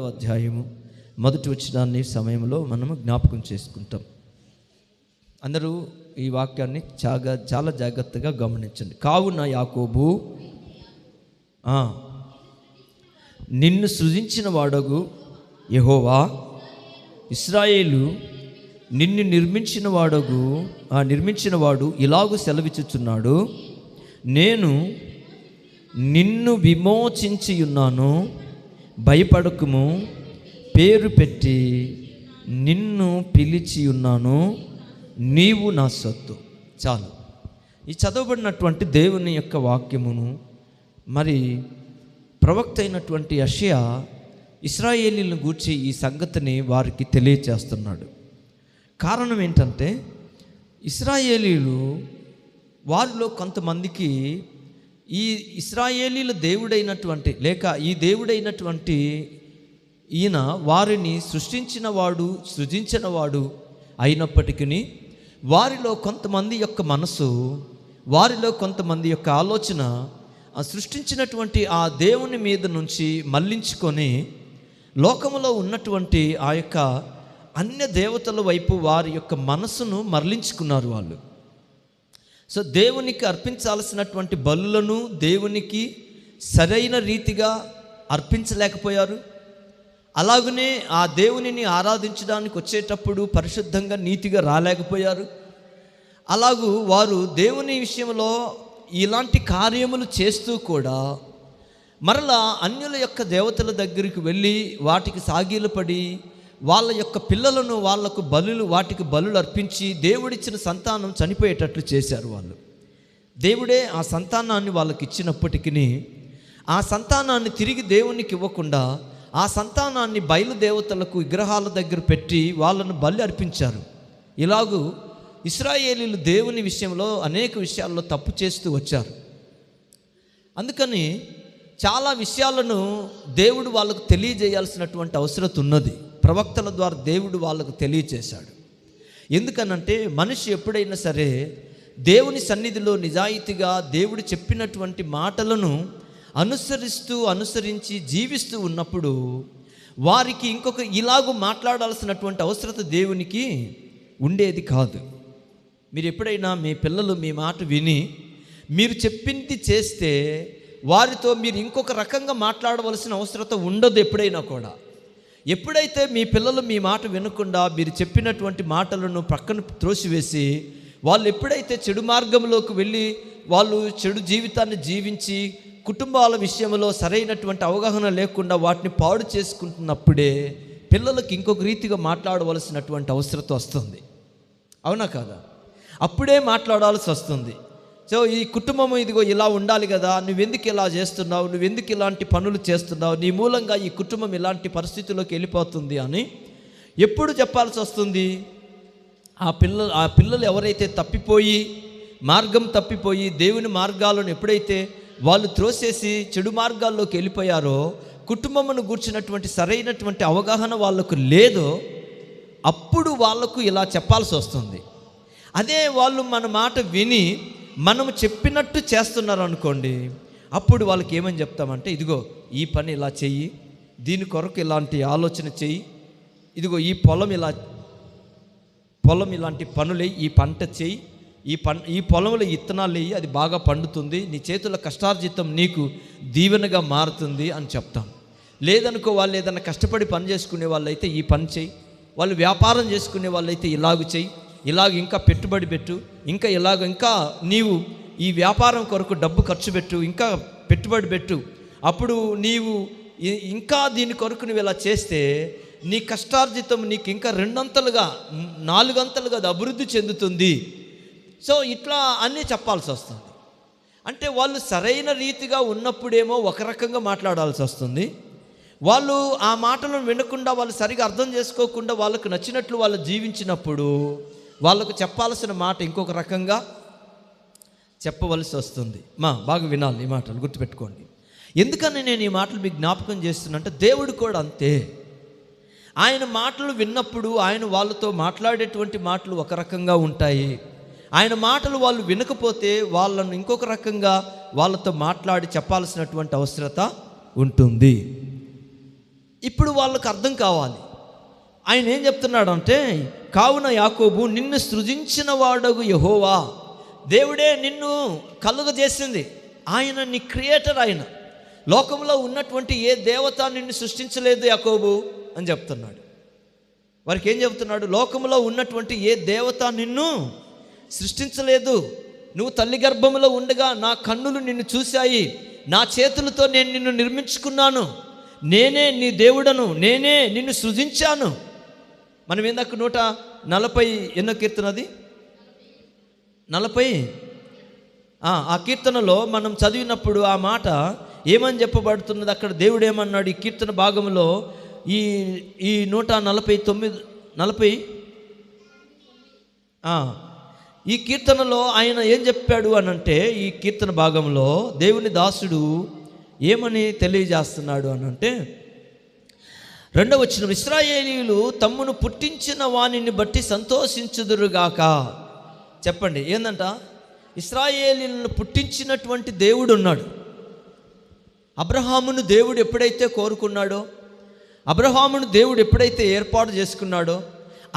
అధ్యాయము మొదటి వచనాన్ని సమయంలో మనము జ్ఞాపకం చేసుకుంటాం. అందరూ ఈ వాక్యాన్ని చాలా జాగ్రత్తగా గమనించండి. కావున యాకోబు, నిన్ను సృజించిన వాడగు యెహోవా, ఇశ్రాయేలు నిన్ను నిర్మించిన వాడు ఇలాగు సెలవిచ్చుచున్నాడు, నేను నిన్ను విమోచించి ఉన్నాను, భయపడకుము, పేరు పెట్టి నిన్ను పిలిచి ఉన్నాను, నీవు నా సొత్తు. చాలు. ఈ చదవబడినటువంటి దేవుని యొక్క వాక్యమును మరి ప్రవక్త అయినటువంటి యెషయా ఇశ్రాయేలీలను గూర్చి ఈ సంగతిని వారికి తెలియచేస్తున్నాడు. కారణం ఏంటంటే, ఇశ్రాయేలీలు వారిలో కొంతమందికి ఈ ఇశ్రాయేలీల దేవుడైనటువంటి లేక ఈ దేవుడైనటువంటి ఈయన వారిని సృజించిన వాడు అయినప్పటికీ వారిలో కొంతమంది యొక్క మనసు, వారిలో కొంతమంది యొక్క ఆలోచన ఆ సృష్టించినటువంటి ఆ దేవుని మీద నుంచి మళ్ళించుకొని లోకములో ఉన్నటువంటి ఆ యొక్క అన్య దేవతల వైపు వారి యొక్క మనసును మరలించుకున్నారు వాళ్ళు. సో దేవునికి అర్పించాల్సినటువంటి బలులను దేవునికి సరైన రీతిగా అర్పించలేకపోయారు. అలాగనే ఆ దేవునిని ఆరాధించడానికి వచ్చేటప్పుడు పరిశుద్ధంగా నీతిగా రాలేకపోయారు. అలాగూ వారు దేవుని విషయంలో ఇలాంటి కార్యములు చేస్తూ కూడా మరలా అన్యుల యొక్క దేవతల దగ్గరికి వెళ్ళి వాటికి సాగిలపడి వాళ్ళ యొక్క పిల్లలను వాటికి బలులు అర్పించి దేవుడిచ్చిన సంతానం చనిపోయేటట్లు చేశారు వాళ్ళు. దేవుడే ఆ సంతానాన్ని వాళ్ళకి ఇచ్చినప్పటికీ ఆ సంతానాన్ని తిరిగి దేవునికి ఇవ్వకుండా ఆ సంతానాన్ని బయలుదేవతలకు విగ్రహాల దగ్గర పెట్టి వాళ్ళను బలి అర్పించారు. ఇలాగూ ఇశ్రాయేలీలు దేవుని విషయంలో అనేక విషయాల్లో తప్పు చేస్తూ వచ్చారు. అందుకని చాలా విషయాలను దేవుడు వాళ్ళకు తెలియజేయాల్సినటువంటి అవసరం ఉన్నది. ప్రవక్తల ద్వారా దేవుడు వాళ్ళకు తెలియచేశాడు. ఎందుకనంటే మనిషి ఎప్పుడైనా సరే దేవుని సన్నిధిలో నిజాయితీగా దేవుడు చెప్పినటువంటి మాటలను అనుసరించి జీవిస్తూ ఉన్నప్పుడు వారికి ఇంకొక ఇలాగూ మాట్లాడాల్సినటువంటి అవసరత దేవునికి ఉండేది కాదు. మీరు ఎప్పుడైనా మీ పిల్లలు మీ మాట విని మీరు చెప్పింది చేస్తే వారితో మీరు ఇంకొక రకంగా మాట్లాడవలసిన అవసరత ఉండదు. ఎప్పుడైనా కూడా ఎప్పుడైతే మీ పిల్లలు మీ మాట వినకుండా మీరు చెప్పినటువంటి మాటలను ప్రక్కన త్రోసివేసి వాళ్ళు ఎప్పుడైతే చెడు మార్గంలోకి వెళ్ళి వాళ్ళు చెడు జీవితాన్ని జీవించి కుటుంబాల విషయంలో సరైనటువంటి అవగాహన లేకుండా వాటిని పాడు చేసుకుంటున్నప్పుడే పిల్లలకి ఇంకొక రీతిగా మాట్లాడవలసినటువంటి అవసరం వస్తుంది. అవునా కాదా? అప్పుడే మాట్లాడాల్సి వస్తుంది. సో ఈ కుటుంబం ఇదిగో ఇలా ఉండాలి కదా, నువ్వెందుకు ఇలా చేస్తున్నావు, నువ్వెందుకు ఇలాంటి పనులు చేస్తున్నావు, నీ మూలంగా ఈ కుటుంబం ఇలాంటి పరిస్థితుల్లోకి వెళ్ళిపోతుంది అని ఎప్పుడు చెప్పాల్సి వస్తుంది? ఆ పిల్లలు ఎవరైతే మార్గం తప్పిపోయి దేవుని మార్గాలను ఎప్పుడైతే వాళ్ళు త్రోసేసి చెడు మార్గాల్లోకి వెళ్ళిపోయారో, కుటుంబమును గూర్చినటువంటి సరైనటువంటి అవగాహన వాళ్ళకు లేదో అప్పుడు వాళ్లకు ఇలా చెప్పాల్సి వస్తుంది. అదే వాళ్ళు మన మాట విని మనము చెప్పినట్టు చేస్తున్నారు అనుకోండి, అప్పుడు వాళ్ళకి ఏమని చెప్తామంటే, ఇదిగో ఈ పని ఇలా చెయ్యి, దీని కొరకు ఇలాంటి ఆలోచన చెయ్యి, ఇదిగో ఈ పొలం ఇలాంటి పనులే, ఈ పంట చెయ్యి, ఈ పొలంలో ఇత్తనాలు వేయి, అది బాగా పండుతుంది, నీ చేతుల కష్టార్జితం నీకు దీవెనగా మారుతుంది అని చెప్తాం. లేదనుకో వాళ్ళు ఏదైనా కష్టపడి పని చేసుకునే వాళ్ళైతే ఈ పని చెయ్యి, వాళ్ళు వ్యాపారం చేసుకునే వాళ్ళైతే ఇలాగ చెయ్యి, ఇలాగ ఇంకా పెట్టుబడి పెట్టు, ఇంకా నీవు ఈ వ్యాపారం కొరకు డబ్బు ఖర్చు పెట్టు, ఇంకా పెట్టుబడి పెట్టు, అప్పుడు నీవు ఇంకా దీని కొరకు నువ్వు ఇలా చేస్తే నీ కష్టార్జితం నీకు ఇంకా 2 అంతలుగా 4 అంతలుగా అది అభివృద్ధి చెందుతుంది. సో ఇట్లా అన్నీ చెప్పాల్సి వస్తుంది. అంటే వాళ్ళు సరైన రీతిగా ఉన్నప్పుడేమో ఒక రకంగా మాట్లాడాల్సి వస్తుంది. వాళ్ళు ఆ మాటలను వినకుండా వాళ్ళు సరిగా అర్థం చేసుకోకుండా వాళ్ళకు నచ్చినట్లు వాళ్ళు జీవించినప్పుడు వాళ్ళకు చెప్పాల్సిన మాట ఇంకొక రకంగా చెప్పవలసి వస్తుంది. బాగా వినాలి ఈ మాటలు, గుర్తుపెట్టుకోండి. ఎందుకని నేను ఈ మాటలు మీకు జ్ఞాపకం చేస్తున్నా అంటే, దేవుడు కూడా అంతే. ఆయన మాటలు విన్నప్పుడు ఆయన వాళ్ళతో మాట్లాడేటువంటి మాటలు ఒక రకంగా ఉంటాయి. ఆయన మాటలు వాళ్ళు వినకపోతే వాళ్ళను ఇంకొక రకంగా వాళ్ళతో మాట్లాడి చెప్పాల్సినటువంటి అవసరత ఉంటుంది. ఇప్పుడు వాళ్ళకు అర్థం కావాలి. ఆయన ఏం చెప్తున్నాడంటే, కావున యాకోబు నిన్ను సృజించిన వాడగు యెహోవా, దేవుడే నిన్ను కలుగజేసింది. ఆయన నీ క్రియేటర్. ఆయన లోకంలో ఉన్నటువంటి ఏ దేవత నిన్ను సృష్టించలేదు యాకోబు అని చెప్తున్నాడు. వారికి ఏం చెప్తున్నాడు? లోకంలో ఉన్నటువంటి ఏ దేవత నిన్ను సృష్టించలేదు. నువ్వు తల్లి గర్భంలో ఉండగా నా కన్నులు నిన్ను చూశాయి, నా చేతులతో నేను నిన్ను నిర్మించుకున్నాను, నేనే నీ దేవుడను, నేనే నిన్ను సృజించాను. మనం ఇందాక 140 ఎన్నో కీర్తన, అది 40 ఆ కీర్తనలో మనం చదివినప్పుడు ఆ మాట ఏమని చెప్పబడుతున్నది? అక్కడ దేవుడు ఏమన్నాడు ఈ కీర్తన భాగంలో? ఈ 149 ఈ కీర్తనలో ఆయన ఏం చెప్పాడు అని అంటే, ఈ కీర్తన భాగంలో దేవుని దాసుడు ఏమని తెలియజేస్తున్నాడు అని అంటే, 2వ వచనం, ఇశ్రాయేలీయులు తమ్మును పుట్టించిన వానిని బట్టి సంతోషించుదురుగాక. చెప్పండి, ఏందంట? ఇశ్రాయేలీయులను పుట్టించినటువంటి దేవుడు ఉన్నాడు. అబ్రహామును దేవుడు ఎప్పుడైతే కోరుకున్నాడో, అబ్రహామును దేవుడు ఎప్పుడైతే ఏర్పాటు చేసుకున్నాడో,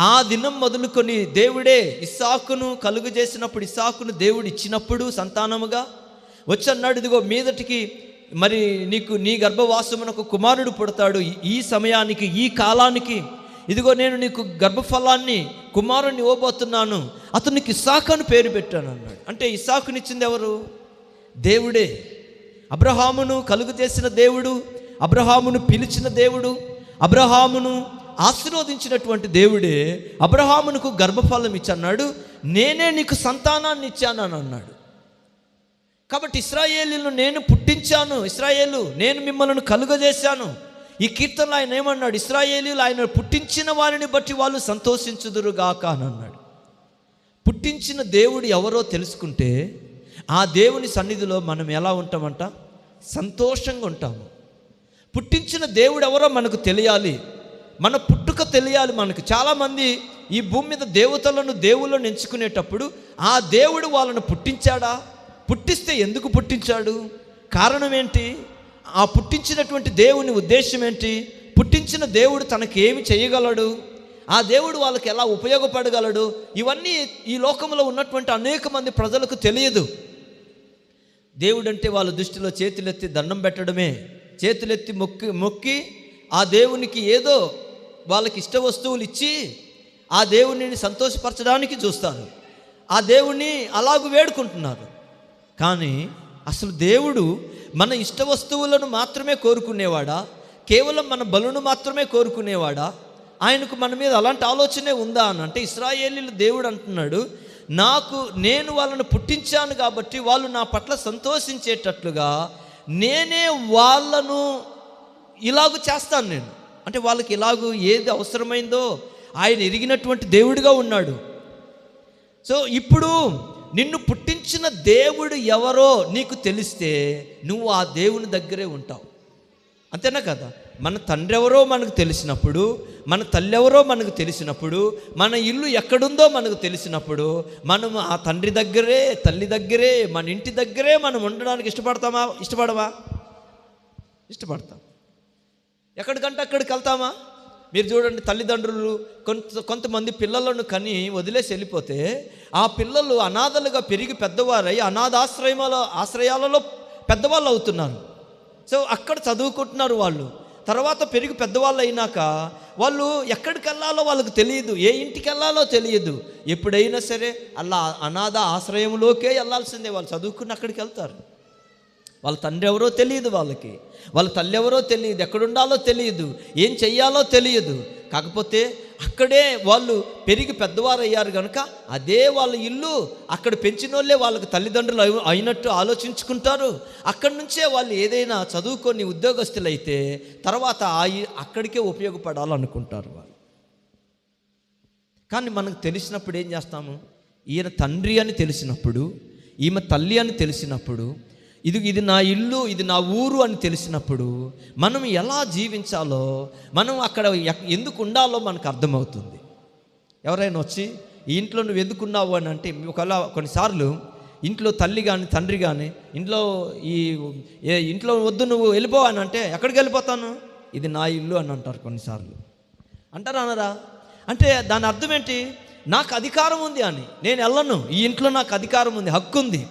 ఆ దినం మొదలుకొని దేవుడే ఇస్సాకును కలుగు చేసినప్పుడు, ఇస్సాకును దేవుడు ఇచ్చినప్పుడు సంతానముగా వచ్చి అన్నాడు, ఇదిగో మీదటికి మరి నీకు నీ గర్భవాసమునకు కుమారుడు పుడతాడు, ఈ సమయానికి ఈ కాలానికి ఇదిగో నేను నీకు గర్భఫలాన్ని కుమారుణ్ణి ఇవ్వబోతున్నాను, అతనికి ఇస్సాకు అని పేరు పెట్టాను అన్నాడు. అంటే ఇస్సాకునిచ్చింది ఎవరు? దేవుడే. అబ్రహామును కలుగు చేసిన దేవుడు, అబ్రహామును పిలిచిన దేవుడు, అబ్రహామును ఆశీర్వదించినటువంటి దేవుడే అబ్రహామునకు గర్భఫలం ఇచ్చన్నాడు, నేనే నీకు సంతానాన్ని ఇచ్చాను అని అన్నాడు. కాబట్టి ఇశ్రాయేలీయులను నేను పుట్టించాను, ఇశ్రాయేలు నేను మిమ్మల్ని కలుగజేశాను. ఈ కీర్తనలో ఆయన ఏమన్నాడు? ఇశ్రాయేలీయులు ఆయన పుట్టించిన వారిని బట్టి వాళ్ళు సంతోషించుదురుగాక అని అన్నాడు. పుట్టించిన దేవుడు ఎవరో తెలుసుకుంటే ఆ దేవుని సన్నిధిలో మనం ఎలా ఉంటామంట? సంతోషంగా ఉంటాము. పుట్టించిన దేవుడు ఎవరో మనకు తెలియాలి, మన పుట్టుక తెలియాలి మనకు. చాలామంది ఈ భూమి మీద దేవతలను దేవుళ్ళను ఎంచుకునేటప్పుడు ఆ దేవుడు వాళ్ళను పుట్టించాడా? పుట్టిస్తే ఎందుకు పుట్టించాడు? కారణం ఏంటి? ఆ పుట్టించినటువంటి దేవుని ఉద్దేశం ఏంటి? పుట్టించిన దేవుడు తనకి ఏమి చేయగలడు? ఆ దేవుడు వాళ్ళకి ఎలా ఉపయోగపడగలడు? ఇవన్నీ ఈ లోకంలో ఉన్నటువంటి అనేక మంది ప్రజలకు తెలియదు. దేవుడు అంటే వాళ్ళ దృష్టిలో చేతులెత్తి దండం పెట్టడమే, చేతులెత్తి మొక్కి ఆ దేవునికి ఏదో వాళ్ళకి ఇష్ట వస్తువులు ఇచ్చి ఆ దేవునిని సంతోషపరచడానికి చూస్తారు, ఆ దేవుణ్ణి అలాగూ వేడుకుంటున్నారు. కానీ అసలు దేవుడు మన ఇష్ట వస్తువులను మాత్రమే కోరుకునేవాడా? కేవలం మన బలును మాత్రమే కోరుకునేవాడా? ఆయనకు మన మీద అలాంటి ఆలోచనే ఉందా అని అంటే, ఇశ్రాయేలీయులు దేవుడు అంటున్నాడు, నేను వాళ్ళను పుట్టించాను కాబట్టి వాళ్ళు నా పట్ల సంతోషించేటట్లుగా నేనే వాళ్ళను ఇలాగూ చేస్తాను నేను. అంటే వాళ్ళకి ఇలాగూ ఏది అవసరమైందో ఆయన ఎరిగినటువంటి దేవుడిగా ఉన్నాడు. సో ఇప్పుడు నిన్ను పుట్టించిన దేవుడు ఎవరో నీకు తెలిస్తే నువ్వు ఆ దేవుని దగ్గరే ఉంటావు. అంతేనా కదా? మన తండ్రి ఎవరో మనకు తెలిసినప్పుడు, మన తల్లి ఎవరో మనకు తెలిసినప్పుడు, మన ఇల్లు ఎక్కడుందో మనకు తెలిసినప్పుడు మనం ఆ తండ్రి దగ్గరే, తల్లి దగ్గరే, మన ఇంటి దగ్గరే మనం ఉండడానికి ఇష్టపడమా? ఇష్టపడతాం. ఎక్కడికంటే అక్కడికి వెళ్తామా? మీరు చూడండి, తల్లిదండ్రులు కొంతమంది పిల్లలను కని వదిలేసి వెళ్ళిపోతే ఆ పిల్లలు అనాథలుగా పెరిగి పెద్దవారై ఆశ్రయాలలో పెద్దవాళ్ళు అవుతున్నారు. సో అక్కడ చదువుకుంటున్నారు వాళ్ళు. తర్వాత పెరిగి పెద్దవాళ్ళు అయినాక వాళ్ళు ఎక్కడికి వెళ్ళాలో వాళ్ళకి తెలియదు, ఏ ఇంటికి వెళ్ళాలో తెలియదు. ఎప్పుడైనా సరే అలా అనాథ ఆశ్రయంలోకే వెళ్ళాల్సిందే. వాళ్ళు చదువుకుని అక్కడికి వెళ్తారు. వాళ్ళ తండ్రి ఎవరో తెలియదు, వాళ్ళ తల్లి ఎవరో తెలియదు, ఎక్కడుండాలో తెలియదు, ఏం చెయ్యాలో తెలియదు. కాకపోతే అక్కడే వాళ్ళు పెరిగి పెద్దవారు అయ్యారు కనుక అదే వాళ్ళ ఇల్లు, అక్కడ పెంచిన వాళ్ళే వాళ్ళకి తల్లిదండ్రులు అయినట్టు ఆలోచించుకుంటారు. అక్కడి నుంచే వాళ్ళు ఏదైనా చదువుకొని ఉద్యోగస్తులు అయితే తర్వాత అక్కడికే ఉపయోగపడాలనుకుంటారు వాళ్ళు. కానీ మనకు తెలిసినప్పుడు ఏం చేస్తాము? ఈయన తండ్రి అని తెలిసినప్పుడు, ఈమె తల్లి అని తెలిసినప్పుడు, ఇది నా ఇల్లు, ఇది నా ఊరు అని తెలిసినప్పుడు మనం ఎలా జీవించాలో, మనం అక్కడ ఎందుకు ఉండాలో మనకు అర్థమవుతుంది. ఎవరైనా వచ్చి ఈ ఇంట్లో నువ్వు ఎందుకున్నావు అని అంటే, ఒకవేళ కొన్నిసార్లు ఇంట్లో తల్లి కానీ తండ్రి కానీ ఇంట్లో వద్దు నువ్వు వెళ్ళిపోవని అంటే, ఎక్కడికి వెళ్ళిపోతాను? ఇది నా ఇల్లు అని అంటారు కొన్నిసార్లు. అంటారా అనరా? అంటే దాని అర్థం ఏంటి? నాకు అధికారం ఉంది అని. నేను వెళ్ళను, ఈ ఇంట్లో నాకు అధికారం ఉంది, హక్కు ఉంది,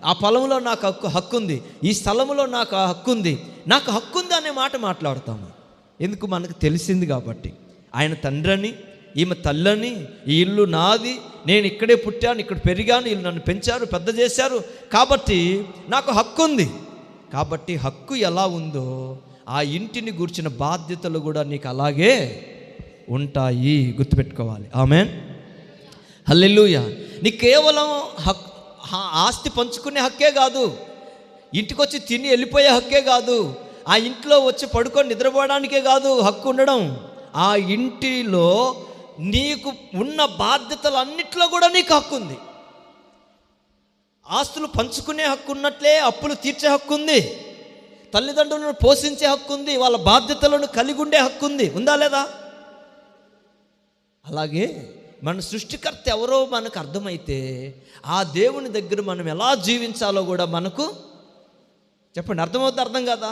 ఆ పొలంలో నాకు హక్కు ఉంది, ఈ స్థలంలో నాకు హక్కు ఉంది, నాకు హక్కు ఉంది అనే మాట మాట్లాడతాము. ఎందుకు? మనకు తెలిసింది కాబట్టి. ఆయన తండ్రిని, ఈమె తల్లని, ఈ ఇల్లు నాది, నేను ఇక్కడే పుట్టాను, ఇక్కడ పెరిగాను, వీళ్ళు నన్ను పెంచారు, పెద్ద చేశారు, కాబట్టి నాకు హక్కు ఉంది. కాబట్టి హక్కు ఎలా ఉందో ఆ ఇంటిని గూర్చిన బాధ్యతలు కూడా నీకు అలాగే ఉంటాయి, గుర్తుపెట్టుకోవాలి. ఆమేన్, హల్లెలూయా. నీ కేవలం ఆస్తి పంచుకునే హక్కే కాదు, ఇంటికి వచ్చి తిని వెళ్ళిపోయే హక్కే కాదు, ఆ ఇంట్లో వచ్చి పడుకొని నిద్రపోవడానికే కాదు హక్కు ఉండడం. ఆ ఇంటిలో నీకు ఉన్న బాధ్యతలన్నిట్లో కూడా నీకు హక్కు ఉంది. ఆస్తులు పంచుకునే హక్కు ఉన్నట్లే అప్పులు తీర్చే హక్కు ఉంది, తల్లిదండ్రులను పోషించే హక్కు ఉంది, వాళ్ళ బాధ్యతలను కలిగి ఉండే హక్కు ఉంది. ఉందా లేదా? అలాగే మన సృష్టికర్త ఎవరో మనకు అర్థమైతే ఆ దేవుని దగ్గర మనం ఎలా జీవించాలో కూడా మనకు చెప్పండి. అర్థమవుతుంది? అర్థం కాదా?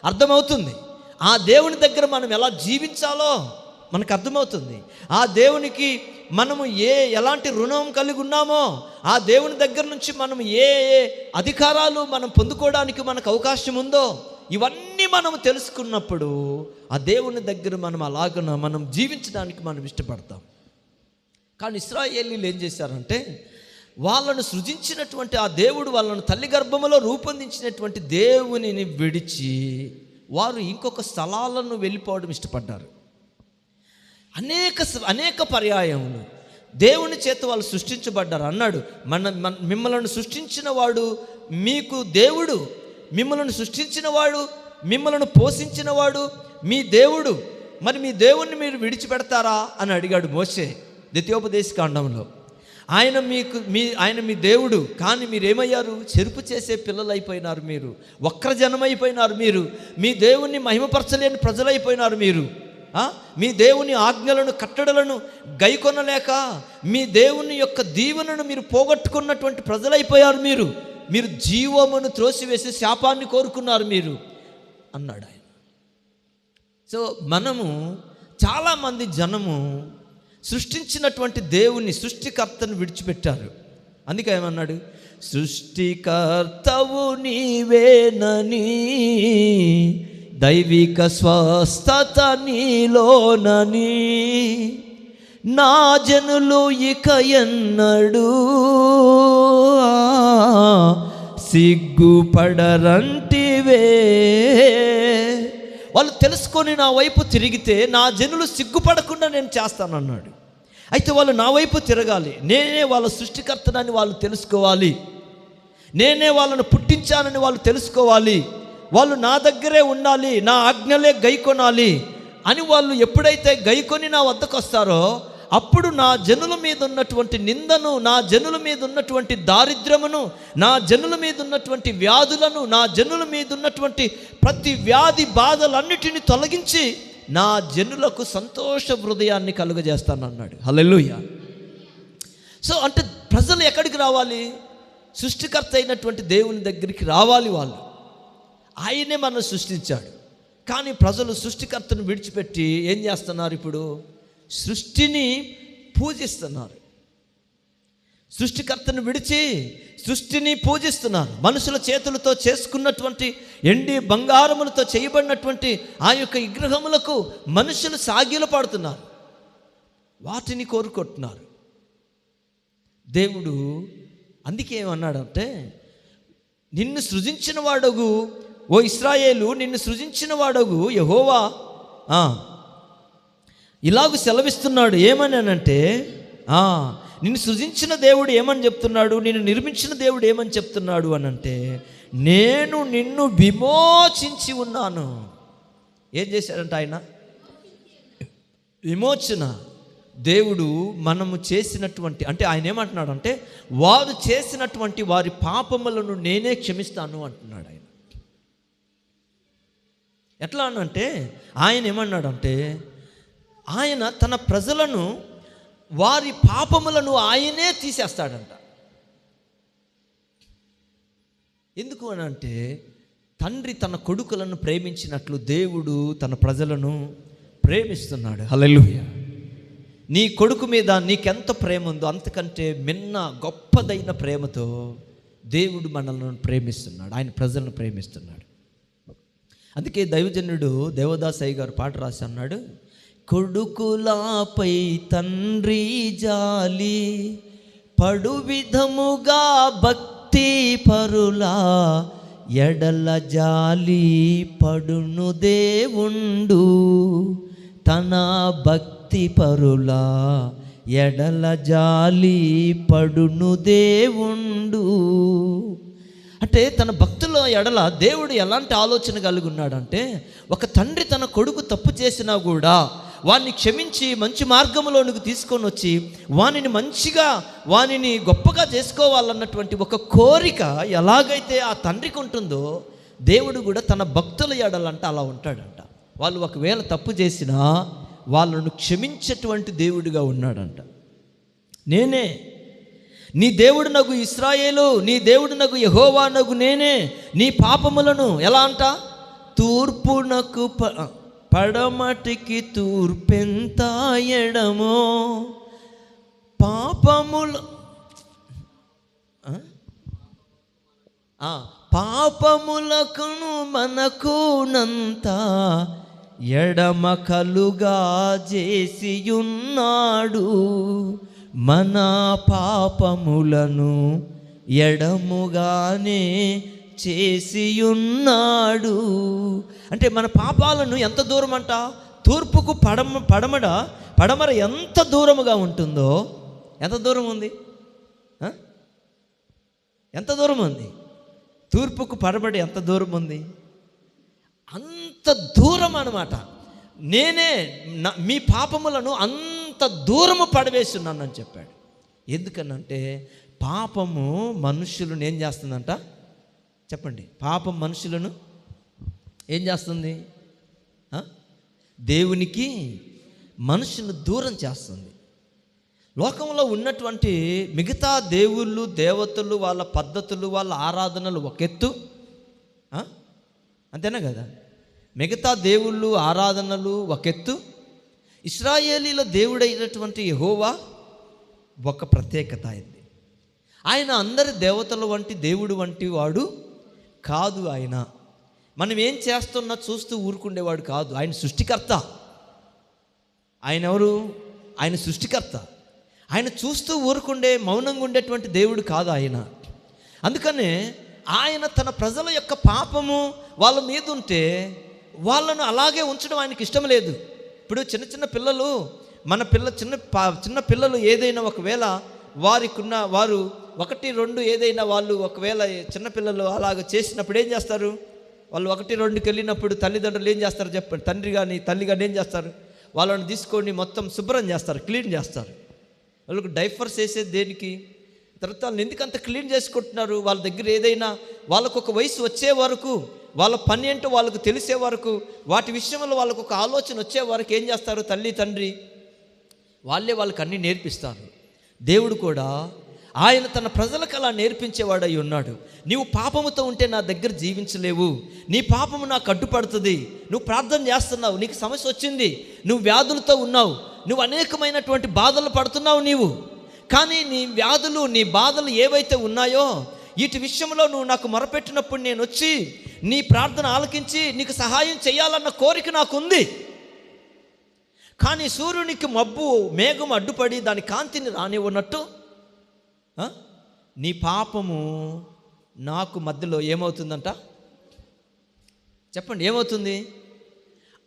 అర్థమవుతుంది. ఆ దేవుని దగ్గర మనం ఎలా జీవించాలో మనకు అర్థమవుతుంది. ఆ దేవునికి మనము ఎలాంటి రుణం కలిగి ఉన్నామో, ఆ దేవుని దగ్గర నుంచి మనం ఏ అధికారాలు మనం పొందుకోవడానికి మనకు అవకాశం ఉందో, ఇవన్నీ మనం తెలుసుకున్నప్పుడు ఆ దేవుని దగ్గర మనం జీవించడానికి మనం ఇష్టపడతాం. కానీ ఇశ్రాయేలీలు ఏం చేశారంటే, వాళ్ళను సృజించినటువంటి ఆ దేవుడు, వాళ్ళను తల్లి గర్భములో రూపొందించినటువంటి దేవునిని విడిచి వారు ఇంకొక స్థలాలను వెళ్ళిపోవడం ఇష్టపడ్డారు. అనేక పర్యాయములు దేవుని చేత వాళ్ళు సృష్టించబడ్డారు. అన్నాడు, మిమ్మల్ని సృష్టించిన వాడు మీకు దేవుడు, మిమ్మల్ని సృష్టించిన వాడు, మిమ్మల్ని పోషించిన వాడు మీ దేవుడు, మరి మీ దేవుణ్ణి మీరు విడిచిపెడతారా అని అడిగాడు మోషే ద్వితీయోపదేశకాండంలో. ఆయన మీ దేవుడు, కానీ మీరేమయ్యారు? చెరుపు చేసే పిల్లలు అయిపోయినారు, మీరు వక్రజనమైపోయినారు, మీరు మీ దేవుణ్ణి మహిమపరచలేని ప్రజలైపోయినారు, మీరు మీ దేవుని ఆజ్ఞలను కట్టడలను గైకొనలేక మీ దేవుని యొక్క దీవెనను మీరు పోగొట్టుకున్నటువంటి ప్రజలైపోయారు, మీరు జీవమును త్రోసివేసి శాపాన్ని కోరుకున్నారు మీరు అన్నాడు ఆయన. సో మనము చాలామంది జనము సృష్టించినటువంటి దేవుని, సృష్టికర్తను విడిచిపెట్టారు. అందుకే ఏమన్నాడు? సృష్టికర్తవు నీవేనని, దైవిక స్వస్థత నీలోనని, నా జనులు ఇక ఎన్నడూ సిగ్గుపడరంటివే. వాళ్ళు తెలుసుకొని నా వైపు తిరిగితే నా జనులు సిగ్గుపడకుండా నేను చేస్తానన్నాడు. అయితే వాళ్ళు నా వైపు తిరగాలి, నేనే వాళ్ళ సృష్టికర్తనని వాళ్ళు తెలుసుకోవాలి, నేనే వాళ్ళను పుట్టించానని వాళ్ళు తెలుసుకోవాలి, వాళ్ళు నా దగ్గరే ఉండాలి, నా ఆజ్ఞలే గైకొనాలి అని వాళ్ళు ఎప్పుడైతే గైకొని నా వద్దకు వస్తారో అప్పుడు నా జనుల మీద ఉన్నటువంటి నిందను, నా జనుల మీద ఉన్నటువంటి దారిద్ర్యమును, నా జనుల మీద ఉన్నటువంటి వ్యాధులను, నా జనుల మీద ఉన్నటువంటి ప్రతి వ్యాధి బాధలన్నిటిని తొలగించి నా జనులకు సంతోష హృదయాన్ని కలుగజేస్తానన్నాడు. హల్లెలూయా. సో అంటే ప్రజలు ఎక్కడికి రావాలి? సృష్టికర్త అయినటువంటి దేవుని దగ్గరికి రావాలి. వాళ్ళు ఆయనే మనం సృష్టించాడు. కానీ ప్రజలు సృష్టికర్తను విడిచిపెట్టి ఏం చేస్తున్నారు? ఇప్పుడు సృష్టిని పూజిస్తున్నారు. సృష్టికర్తను విడిచి సృష్టిని పూజిస్తున్నారు. మనుషుల చేతులతో చేసుకున్నటువంటి ఎండి బంగారములతో చేయబడినటువంటి ఆ యొక్క విగ్రహములకు మనుషులు సాగిల పడుతున్నారు, వాటిని కోరుకుంటున్నారు. దేవుడు అందుకే ఏమన్నాడంటే, నిన్ను సృజించిన వాడగు ఓ ఇశ్రాయేలు, నిన్ను సృజించిన వాడగు యెహోవా ఇలాగూ సెలవిస్తున్నాడు. ఏమని అనంటే, నిన్ను సృజించిన దేవుడు ఏమని చెప్తున్నాడు, నిన్ను నిర్మించిన దేవుడు ఏమని చెప్తున్నాడు అనంటే, నేను నిన్ను విమోచించి ఉన్నాను. ఏం చేశాడంట ఆయన? విమోచన. దేవుడు మనము చేసినటువంటి, అంటే ఆయన ఏమంటున్నాడు అంటే, వారు చేసినటువంటి వారి పాపములను నేనే క్షమిస్తాను అంటున్నాడు ఆయన. ఎట్లా అనంటే, ఆయన ఏమన్నాడంటే, ఆయన తన ప్రజలను వారి పాపములను ఆయనే తీసేస్తాడంట. ఎందుకు అని అంటే, తండ్రి తన కొడుకులను ప్రేమించినట్లు దేవుడు తన ప్రజలను ప్రేమిస్తున్నాడు. హల్లెలూయా. నీ కొడుకు మీద నీకెంత ప్రేమ ఉందో అంతకంటే మిన్న గొప్పదైన ప్రేమతో దేవుడు మనల్ని ప్రేమిస్తున్నాడు, ఆయన ప్రజలను ప్రేమిస్తున్నాడు. అందుకే దైవజనుడు దేవదాసయ్య గారు పాట రాసి అన్నాడు, కొడుకులపై తండ్రి జాలి పడు విధముగా భక్తి పరులా ఎడల జాలి పడును దేవుండు తన భక్తి పరులా ఎడల జాలి పడును దేవుండు. అంటే తన భక్తుల ఎడల దేవుడు ఎలాంటి ఆలోచన కలిగి ఉన్నాడంటే, ఒక తండ్రి తన కొడుకు తప్పు చేసినా కూడా వాడిని క్షమించి మంచి మార్గంలోనికి తీసుకొని వచ్చి వానిని మంచిగా వానిని గొప్పగా చేసుకోవాలన్నటువంటి ఒక కోరిక ఎలాగైతే ఆ తండ్రికి ఉంటుందో, దేవుడు కూడా తన భక్తుల ఎడలంట అలా ఉంటాడంట. వాళ్ళు ఒకవేళ తప్పు చేసినా వాళ్ళను క్షమించేటువంటి దేవుడిగా ఉన్నాడంట. నేనే నీ దేవుడు నగు ఇశ్రాయేలు, నీ దేవుడు నగు యెహోవా నగు నేనే నీ పాపములను ఎలా అంట, తూర్పునకు పడమటికి తూర్పెంత ఎడమో పాపములు పాపములకును మనకునంత ఎడమ కలుగా చేసియున్నాడు, మన పాపములను ఎడముగానే చేసియున్నాడు. అంటే మన పాపాలను ఎంత దూరం అంట, తూర్పుకు పడమర ఎంత దూరముగా ఉంటుందో, ఎంత దూరం ఉంది, ఎంత దూరం ఉంది, తూర్పుకు పడమర ఎంత దూరం ఉంది, అంత దూరం అన్నమాట. నేనే మీ పాపములను అంత దూరము పడవేస్తున్నానని చెప్పాడు. ఎందుకనంటే పాపము మనుషులను ఏం చేస్తుందంట, చెప్పండి, పాపం మనుషులను ఏం చేస్తుంది, దేవునికి మనుషులను దూరం చేస్తుంది. లోకంలో ఉన్నటువంటి మిగతా దేవుళ్ళు దేవతలు వాళ్ళ పద్ధతులు వాళ్ళ ఆరాధనలు ఒక ఎత్తు, అంతేనా కదా, మిగతా దేవుళ్ళు ఆరాధనలు ఒక ఎత్తు, ఇశ్రాయేలీల దేవుడైనటువంటి యెహోవా ఒక ప్రత్యేకత అయింది. ఆయన అందరి దేవతల వంటి దేవుడు వంటి వాడు కాదు. ఆయన మనం ఏం చేస్తున్నా చూస్తూ ఊరుకుండేవాడు కాదు. ఆయన సృష్టికర్త. ఆయన ఎవరు, ఆయన సృష్టికర్త. ఆయన చూస్తూ ఊరుకుండే మౌనంగా ఉండేటువంటి దేవుడు కాదు ఆయన. అందుకనే ఆయన తన ప్రజల యొక్క పాపము వాళ్ళ మీద ఉంటే వాళ్ళను అలాగే ఉంచడం ఆయనకి ఇష్టం లేదు. ఇప్పుడు చిన్న పిల్లలు, మన చిన్న పిల్లలు ఏదైనా ఒకవేళ వారు 1, 2 ఏదైనా వాళ్ళు ఒకవేళ చిన్నపిల్లలు అలాగ చేసినప్పుడు ఏం చేస్తారు, వాళ్ళు 1, 2కి వెళ్ళినప్పుడు తల్లిదండ్రులు ఏం చేస్తారు చెప్పండి, తండ్రి కానీ తల్లి కానీ ఏం చేస్తారు, వాళ్ళని తీసుకొని మొత్తం శుభ్రం చేస్తారు, క్లీన్ చేస్తారు. వాళ్ళకు డైపర్స్ వేసేది దేనికి, తర్వాత వాళ్ళని ఎందుకంత క్లీన్ చేసుకుంటున్నారు, వాళ్ళ దగ్గర ఏదైనా వాళ్ళకు ఒక వయసు వచ్చే వరకు, వాళ్ళ పని ఏంటో వాళ్ళకు తెలిసే వరకు, వాటి విషయంలో వాళ్ళకు ఒక ఆలోచన వచ్చే వరకు ఏం చేస్తారు, తల్లి తండ్రి వాళ్ళే వాళ్ళకి అన్నీ నేర్పిస్తారు. దేవుడు కూడా ఆయన తన ప్రజలకు అలా నేర్పించేవాడై ఉన్నాడు. నీవు పాపముతో ఉంటే నా దగ్గర జీవించలేవు, నీ పాపము నాకు అడ్డుపడుతుంది. నువ్వు ప్రార్థన చేస్తున్నావు, నీకు సమస్య వచ్చింది, నువ్వు వ్యాధులతో ఉన్నావు, నువ్వు అనేకమైనటువంటి బాధలు పడుతున్నావు నీవు, కానీ నీ వ్యాధులు నీ బాధలు ఏవైతే ఉన్నాయో వీటి విషయంలో నువ్వు నాకు మొరపెట్టినప్పుడు నేను వచ్చి నీ ప్రార్థన ఆలకించి నీకు సహాయం చేయాలన్న కోరిక నాకు ఉంది. కానీ సూర్యునికి మబ్బు మేఘం అడ్డుపడి దాని కాంతిని రానివ్వనట్టు నీ పాపము నాకు మధ్యలో ఏమవుతుందంట, చెప్పండి, ఏమవుతుంది,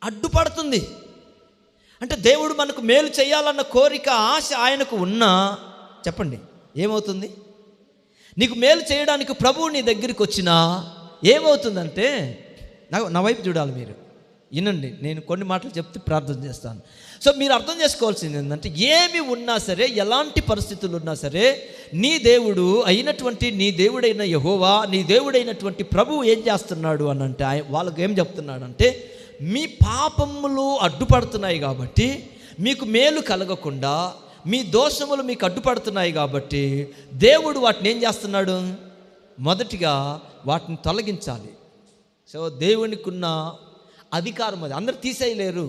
అడ్డుపడుతుంది. అంటే దేవుడు మనకు మేలు చేయాలన్న కోరిక ఆశ ఆయనకు ఉన్నా, చెప్పండి, ఏమవుతుంది, నీకు మేలు చేయడానికి ప్రభువు నీ దగ్గరికి వచ్చినా ఏమవుతుందంటే, నా వైపు చూడాలి మీరు, వినండి, నేను కొన్ని మాటలు చెప్తే ప్రార్థన చేస్తాను. సో మీరు అర్థం చేసుకోవాల్సింది ఏంటంటే, ఏమి ఉన్నా సరే, ఎలాంటి పరిస్థితులు ఉన్నా సరే, నీ దేవుడు అయినటువంటి నీ దేవుడైన యెహోవా, నీ దేవుడైనటువంటి ప్రభువు ఏం చేస్తున్నాడు అని అంటే, వాళ్ళకి ఏం చెప్తున్నాడంటే, మీ పాపములు అడ్డుపడుతున్నాయి కాబట్టి, మీకు మేలు కలగకుండా మీ దోషములు మీకు అడ్డుపడుతున్నాయి కాబట్టి దేవుడు వాటిని ఏం చేస్తున్నాడు, మొదటిగా వాటిని తొలగించాలి. సో దేవునికి ఉన్న అధికారం అది, అందరు తీసేయలేరు.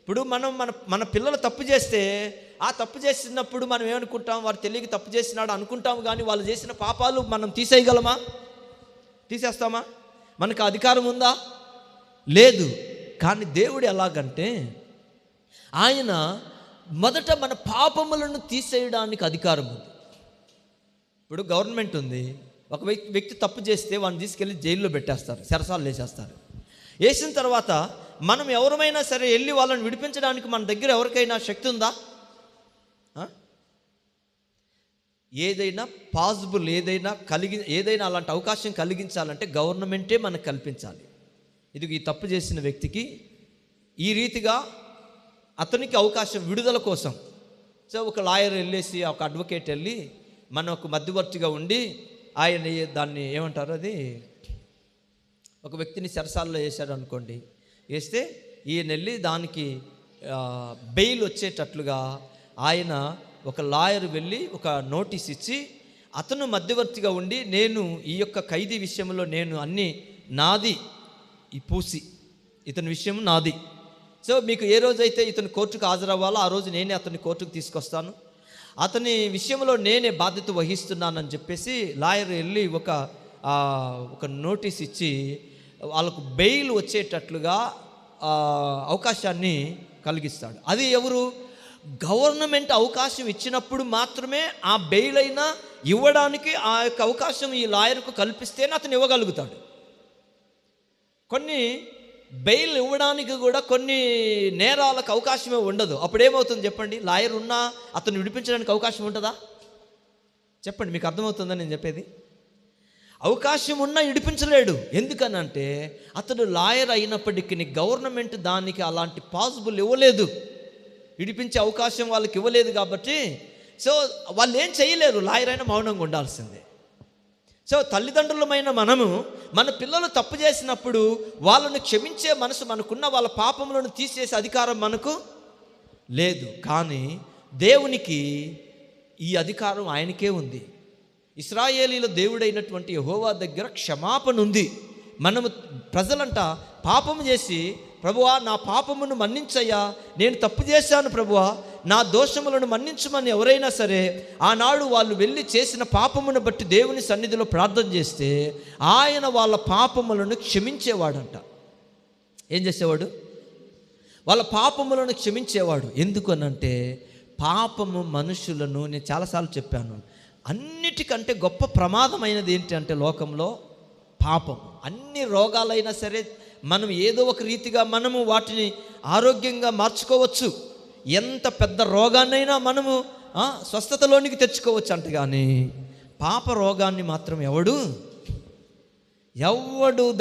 ఇప్పుడు మనం మన పిల్లలు తప్పు చేస్తే ఆ తప్పు చేసినప్పుడు మనం ఏమనుకుంటాం, వారు తెలియక తప్పు చేసినాడు అనుకుంటాం, కానీ వాళ్ళు చేసిన పాపాలు మనం తీసేయగలమా? తీసేస్తామా? మనకు అధికారం ఉందా? లేదు. కానీ దేవుడు ఎలాగంటే ఆయన మొదట మన పాపములను తీసేయడానికి అధికారం ఉంది. ఇప్పుడు గవర్నమెంట్ ఉంది, ఒక వ్యక్తి తప్పు చేస్తే వాడిని తీసుకెళ్ళి జైల్లో పెట్టేస్తారు, చెరసాలు వేసేస్తారు. వేసిన తర్వాత మనం ఎవరమైనా సరే వెళ్ళి వాళ్ళని విడిపించడానికి మన దగ్గర ఎవరికైనా శక్తి ఉందా? ఏదైనా పాసిబుల్, ఏదైనా అలాంటి అవకాశం కలిగించాలంటే గవర్నమెంటే మనకు కల్పించాలి. ఇది ఈ తప్పు చేసిన వ్యక్తికి ఈ రీతిగా అతనికి అవకాశం విడుదల కోసం. సో ఒక లాయర్ వెళ్ళేసి, ఒక అడ్వకేట్ వెళ్ళి మన ఒక మధ్యవర్తిగా ఉండి ఆయన దాన్ని ఏమంటారు, అది ఒక వ్యక్తిని చెరసాలలో వేశాడు అనుకోండి, వేస్తే ఈయన వెళ్ళి దానికి బెయిల్ వచ్చేటట్లుగా ఆయన ఒక లాయర్ వెళ్ళి ఒక నోటీస్ ఇచ్చి అతను మధ్యవర్తిగా ఉండి, నేను ఈ యొక్క ఖైదీ విషయంలో నేను అన్నీ నాది ఈ పూసి, ఇతని విషయం నాది. సో మీకు ఏ రోజైతే ఇతను కోర్టుకు హాజరవ్వాలో ఆ రోజు నేనే అతన్ని కోర్టుకు తీసుకొస్తాను, అతని విషయంలో నేనే బాధ్యత వహిస్తున్నానని చెప్పేసి లాయర్ వెళ్ళి ఒక నోటీస్ ఇచ్చి వాళ్ళకు బెయిల్ వచ్చేటట్లుగా అవకాశాన్ని కలిగిస్తాడు. అది ఎవరు? గవర్నమెంట్ అవకాశం ఇచ్చినప్పుడు మాత్రమే ఆ బెయిల్ అయినా ఇవ్వడానికి ఆ యొక్క అవకాశం ఈ లాయర్కు కల్పిస్తేనే అతను ఇవ్వగలుగుతాడు. కొన్ని బెయిల్ ఇవ్వడానికి కూడా కొన్ని నేరాలకు అవకాశమే ఉండదు. అప్పుడేమవుతుంది చెప్పండి? లాయర్ ఉన్నా అతను విడిపించడానికి అవకాశం ఉంటుందా? చెప్పండి, మీకు అర్థమవుతుందని నేను చెప్పేది. అవకాశం ఉన్నా విడిపించలేడు. ఎందుకనంటే అతడు లాయర్ అయినప్పటికీ గవర్నమెంట్ దానికి అలాంటి పాసిబుల్ ఇవ్వలేదు, విడిపించే అవకాశం వాళ్ళకి ఇవ్వలేదు. కాబట్టి సో వాళ్ళు ఏం చేయలేరు, లాయర్ అయినా మౌనంగా ఉండాల్సిందే. సో తల్లిదండ్రులమైన మనము మన పిల్లలు తప్పు చేసినప్పుడు వాళ్ళని క్షమించే మనసు మనకున్న, వాళ్ళ పాపములను తీసేసే అధికారం మనకు లేదు. కానీ దేవునికి ఈ అధికారం ఆయనకే ఉంది. ఇశ్రాయేలీల దేవుడైనటువంటి యెహోవా దగ్గర క్షమాపణ ఉంది. మనము ప్రజలంట పాపము చేసి, ప్రభువా నా పాపమును మన్నించయ్యా, నేను తప్పు చేశాను ప్రభువా, నా దోషములను మన్నించమని ఎవరైనా సరే ఆనాడు వాళ్ళు వెళ్ళి చేసిన పాపమును బట్టి దేవుని సన్నిధిలో ప్రార్థన చేస్తే ఆయన వాళ్ళ పాపములను క్షమించేవాడంట. ఏం చేసేవాడు? వాళ్ళ పాపములను క్షమించేవాడు. ఎందుకు అనంటే పాపము మనుషులను, నేను చాలాసార్లు చెప్పాను, అన్నిటికంటే గొప్ప ప్రమాదమైనది ఏంటి అంటే లోకంలో పాపం. అన్ని రోగాలైనా సరే మనం ఏదో ఒక రీతిగా మనము వాటిని ఆరోగ్యంగా మార్చుకోవచ్చు. ఎంత పెద్ద రోగాన్నైనా మనము స్వస్థతలోనికి తెచ్చుకోవచ్చు అంట. కానీ పాప రోగాన్ని మాత్రం ఎవడు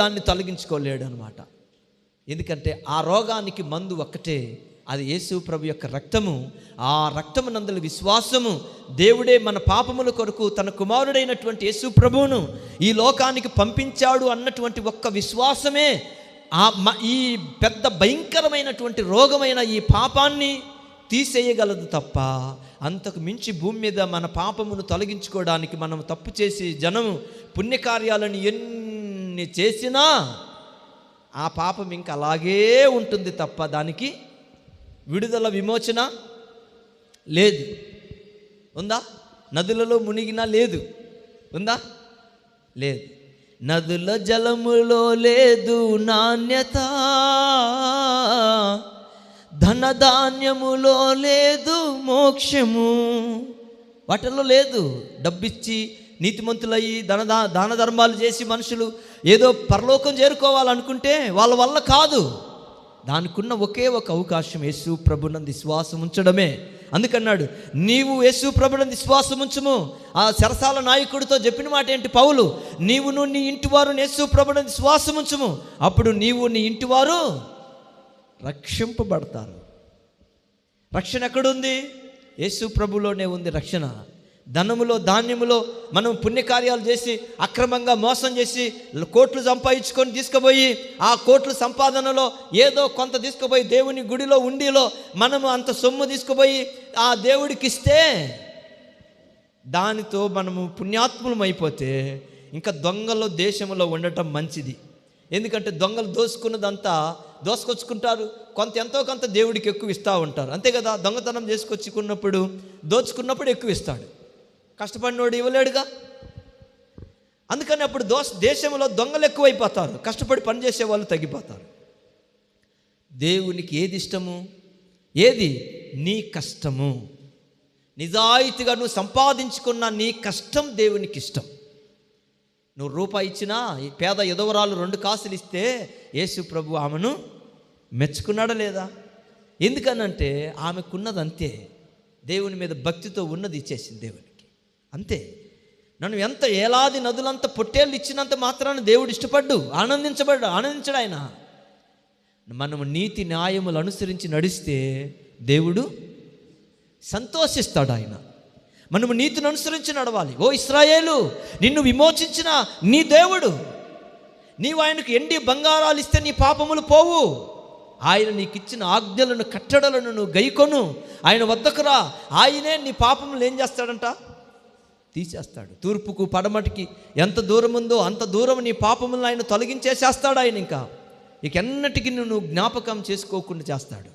దాన్ని తొలగించుకోలేడు అనమాట. ఎందుకంటే ఆ రోగానికి మందు ఒక్కటే, అది యేసు ప్రభు యొక్క రక్తము. ఆ రక్తము నందలి విశ్వాసము. దేవుడే మన పాపముల కొరకు తన కుమారుడైనటువంటి యేసు ప్రభువును ఈ లోకానికి పంపించాడు అన్నటువంటి ఒక్క విశ్వాసమే ఈ పెద్ద భయంకరమైనటువంటి రోగమైన ఈ పాపాన్ని తీసేయగలదు తప్ప అంతకు మించి భూమి మీద మన పాపమును తొలగించుకోవడానికి మనం తప్పు చేసి జనము పుణ్యకార్యాలను ఎన్ని చేసినా ఆ పాపం ఇంకా అలాగే ఉంటుంది తప్ప దానికి విడుదల, విమోచన లేదు. ఉందా? నదులలో మునిగినా లేదు. ఉందా? లేదు. నదుల జలములో లేదు నాణ్యత, ధనధాన్యములో లేదు మోక్షము. వాటిల్లో లేదు. డబ్బిచ్చి నీతిమంతులయ్యి దాన ధర్మాలు చేసి మనుషులు ఏదో పరలోకం చేరుకోవాలనుకుంటే వాళ్ళ వల్ల కాదు. దానికున్న ఒకే ఒక అవకాశం యేసు ప్రభునందు విశ్వాసం ఉంచడమే. అందుకన్నాడు, నీవు యేసు ప్రభునందు విశ్వాసం ఉంచుము. ఆ చెరసాల నాయకుడితో చెప్పిన మాట ఏంటి పౌలు? నీవును నీ ఇంటివారు యేసు ప్రభునందు విశ్వాసం ఉంచుము, అప్పుడు నీవు నీ ఇంటివారు రక్షింపబడతారు. రక్షణ ఎక్కడుంది? యేసు ప్రభులోనే ఉంది రక్షణ. ధనములో, ధాన్యములో మనం పుణ్యకార్యాలు చేసి అక్రమంగా మోసం చేసి కోట్లు సంపాదించుకొని తీసుకుపోయి ఆ కోట్ల సంపాదనలో ఏదో కొంత తీసుకుపోయి దేవుని గుడిలో ఉండిలో మనము అంత సొమ్ము తీసుకుపోయి ఆ దేవుడికి ఇస్తే దానితో మనము పుణ్యాత్ములం అయిపోతే ఇంకా దొంగలో దేశంలో ఉండటం మంచిది. ఎందుకంటే దొంగలు దోసుకొచ్చుకుంటారు, ఎంతో కొంత దేవుడికి ఎక్కువ ఇస్తూ ఉంటారు, అంతే కదా. దొంగతనం చేసుకొచ్చుకున్నప్పుడు దోచుకున్నప్పుడు ఎక్కువ ఇస్తాడు, కష్టపడినోడు ఇవ్వలేడుగా. అందుకని అప్పుడు దేశంలో దొంగలు ఎక్కువైపోతారు, కష్టపడి పనిచేసే వాళ్ళు తగ్గిపోతారు. దేవునికి ఏది ఇష్టము? ఏది? నీ కష్టము. నిజాయితీగా నువ్వు సంపాదించుకున్న నీ కష్టం దేవునికి ఇష్టం. నువ్వు రూపాయి ఇచ్చినా, ఈ పేద ఎదవరాలు 2 కాసులు ఇస్తే యేసు ప్రభు ఆమెను మెచ్చుకున్నాడా లేదా? ఎందుకనంటే ఆమెకున్నది అంతే, దేవుని మీద భక్తితో ఉన్నది ఇచ్చేసింది దేవునికి, అంతే. నన్ను ఎంత ఏలాది నదులంత పొట్టేళ్ళు ఇచ్చినంత మాత్రాన దేవుడు ఆనందించడు ఆయన. మనము నీతి న్యాయములు అనుసరించి నడిస్తే దేవుడు సంతోషిస్తాడు ఆయన. మనము నీతిని అనుసరించి నడవాలి. ఓ ఇశ్రాయేలు, నిన్ను విమోచించిన నీ దేవుడు, నీవు ఆయనకు ఎండి బంగారాలు ఇస్తే నీ పాపములు పోవు. ఆయన నీకు ఇచ్చిన ఆజ్ఞలను కట్టడలను నువ్వు గైకొను, ఆయన వద్దకు రా. ఆయనే నీ పాపములు ఏం చేస్తాడంట? తీసేస్తాడు. తూర్పుకు పడమటికి ఎంత దూరం ఉందో అంత దూరం నీ పాపములను ఆయన తొలగించేసేస్తాడు. ఆయన ఇక ఎన్నటికీ నువ్వు జ్ఞాపకం చేసుకోకుండా చేస్తాడు.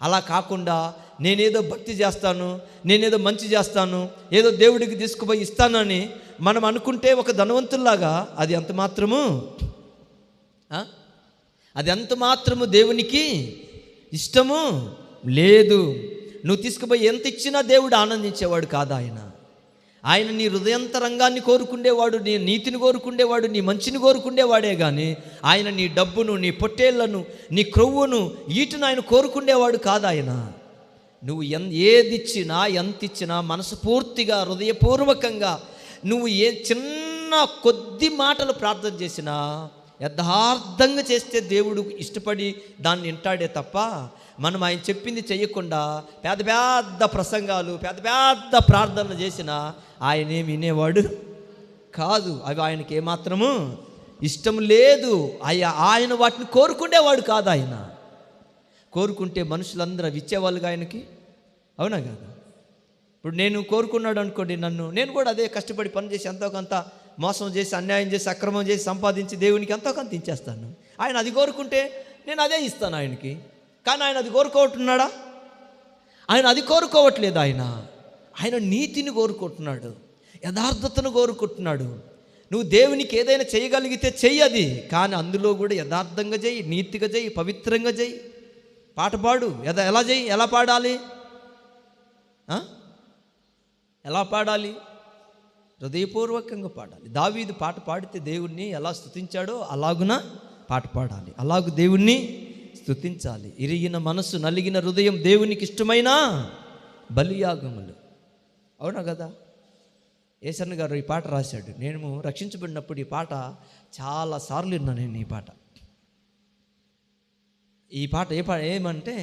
అలా కాకుండా నేనేదో భక్తి చేస్తాను, నేనేదో మంచి చేస్తాను, ఏదో దేవుడికి తీసుకుపోయి ఇస్తానని మనం అనుకుంటే ఒక ధనవంతుల్లాగా అది ఎంత మాత్రము దేవునికి ఇష్టము లేదు. నువ్వు తీసుకుపోయి ఎంత ఇచ్చినా దేవుడు ఆనందించేవాడు కాదు. ఆయన నీ హృదయంతరంగాన్ని కోరుకుండేవాడు, నీ నీతిని కోరుకుండేవాడు, నీ మంచిని కోరుకుండేవాడే కానీ ఆయన నీ డబ్బును, నీ పొట్టేళ్లను, నీ క్రొవ్వును, వీటిని ఆయన కోరుకుండేవాడు కాదు. ఆయన నువ్వు ఏది ఇచ్చినా, ఎంత ఇచ్చినా మనస్ఫూర్తిగా హృదయపూర్వకంగా నువ్వు చిన్న కొద్ది మాటలు ప్రార్థన చేసినా యథార్థంగా చేస్తే దేవుడు ఇష్టపడి దాన్ని వింటాడే తప్ప మనం ఆయన చెప్పింది చెయ్యకుండా పెద్ద పెద్ద ప్రసంగాలు, పెద్ద పెద్ద ప్రార్థనలు చేసినా ఆయన ఏమి వినేవాడు కాదు. అవి ఆయనకి ఏమాత్రము ఇష్టం లేదు. ఆయన వాటిని కోరుకునేవాడు కాదు. ఆయన కోరుకుంటే మనుషులందరూ అవి ఇచ్చేవాళ్ళుగా ఆయనకి, అవునా కాదు? ఇప్పుడు నేను కోరుకున్నాడు అనుకోండి, నేను కూడా అదే కష్టపడి పని చేసి ఎంతో కొంత మోసం చేసి, అన్యాయం చేసి, అక్రమం చేసి సంపాదించి దేవునికి ఎంతో కొంత ఇచ్చేస్తాను. ఆయన అది కోరుకుంటే నేను అదే ఇస్తాను ఆయనకి. కానీ ఆయన అది కోరుకోవట్టున్నాడా? ఆయన అది కోరుకోవట్లేదు. ఆయన నీతిని కోరుకుంటున్నాడు, యథార్థతను కోరుకుంటున్నాడు. నువ్వు దేవునికి ఏదైనా చేయగలిగితే చెయ్యది, కానీ అందులో కూడా యథార్థంగా చెయ్యి, నీతిగా చెయ్యి, పవిత్రంగా చెయ్యి. పాట పాడు, ఎలా చెయ్యి, ఎలా పాడాలి? ఎలా పాడాలి? హృదయపూర్వకంగా పాడాలి. దావీదు పాట పాడితే దేవుణ్ణి ఎలా స్తుతించాడో అలాగున పాట పాడాలి, అలాగు దేవుణ్ణి స్తుతించాలి. ఇరిగిన మనసు, నలిగిన హృదయం దేవునికి ఇష్టమైన బలియాగములు, అవునా కదా? ఏసన్న గారు ఈ పాట రాశాడు. నేను రక్షించబడినప్పుడు ఈ పాట చాలాసార్లు విన్నాను. నేను ఈ పాట ఏమంటే,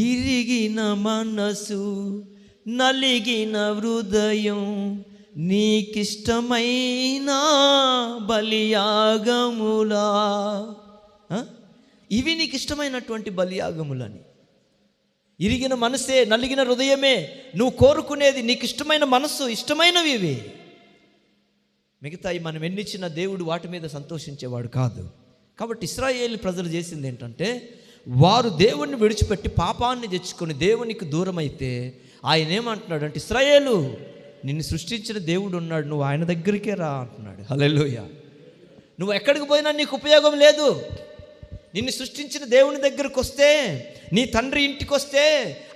ఇరిగిన మనసు, నలిగిన హృదయం, నీకిష్టమైన బలియాగములా, ఇవి నీకు ఇష్టమైనటువంటి బలియాగములని. ఇరిగిన మనసే, నలిగిన హృదయమే నువ్వు కోరుకునేది, నీకు ఇష్టమైన మనస్సు, ఇష్టమైనవి ఇవి. మిగతాయి మనం ఎన్నిచ్చినా దేవుడు వాటి మీద సంతోషించేవాడు కాదు. కాబట్టి ఇశ్రాయేలు ప్రజలు చేసింది ఏంటంటే, వారు దేవుణ్ణి విడిచిపెట్టి పాపాన్ని తెచ్చుకొని దేవునికి దూరం అయితే ఆయన ఏమంటున్నాడు అంటే, ఇశ్రాయేలు, నిన్ను సృష్టించిన దేవుడు ఉన్నాడు, నువ్వు ఆయన దగ్గరికే రా అంటున్నాడు. హల్లెలూయా. నువ్వు ఎక్కడికి పోయినా నీకు ఉపయోగం లేదు. నిన్ను సృష్టించిన దేవుని దగ్గరికి వస్తే, నీ తండ్రి ఇంటికి వస్తే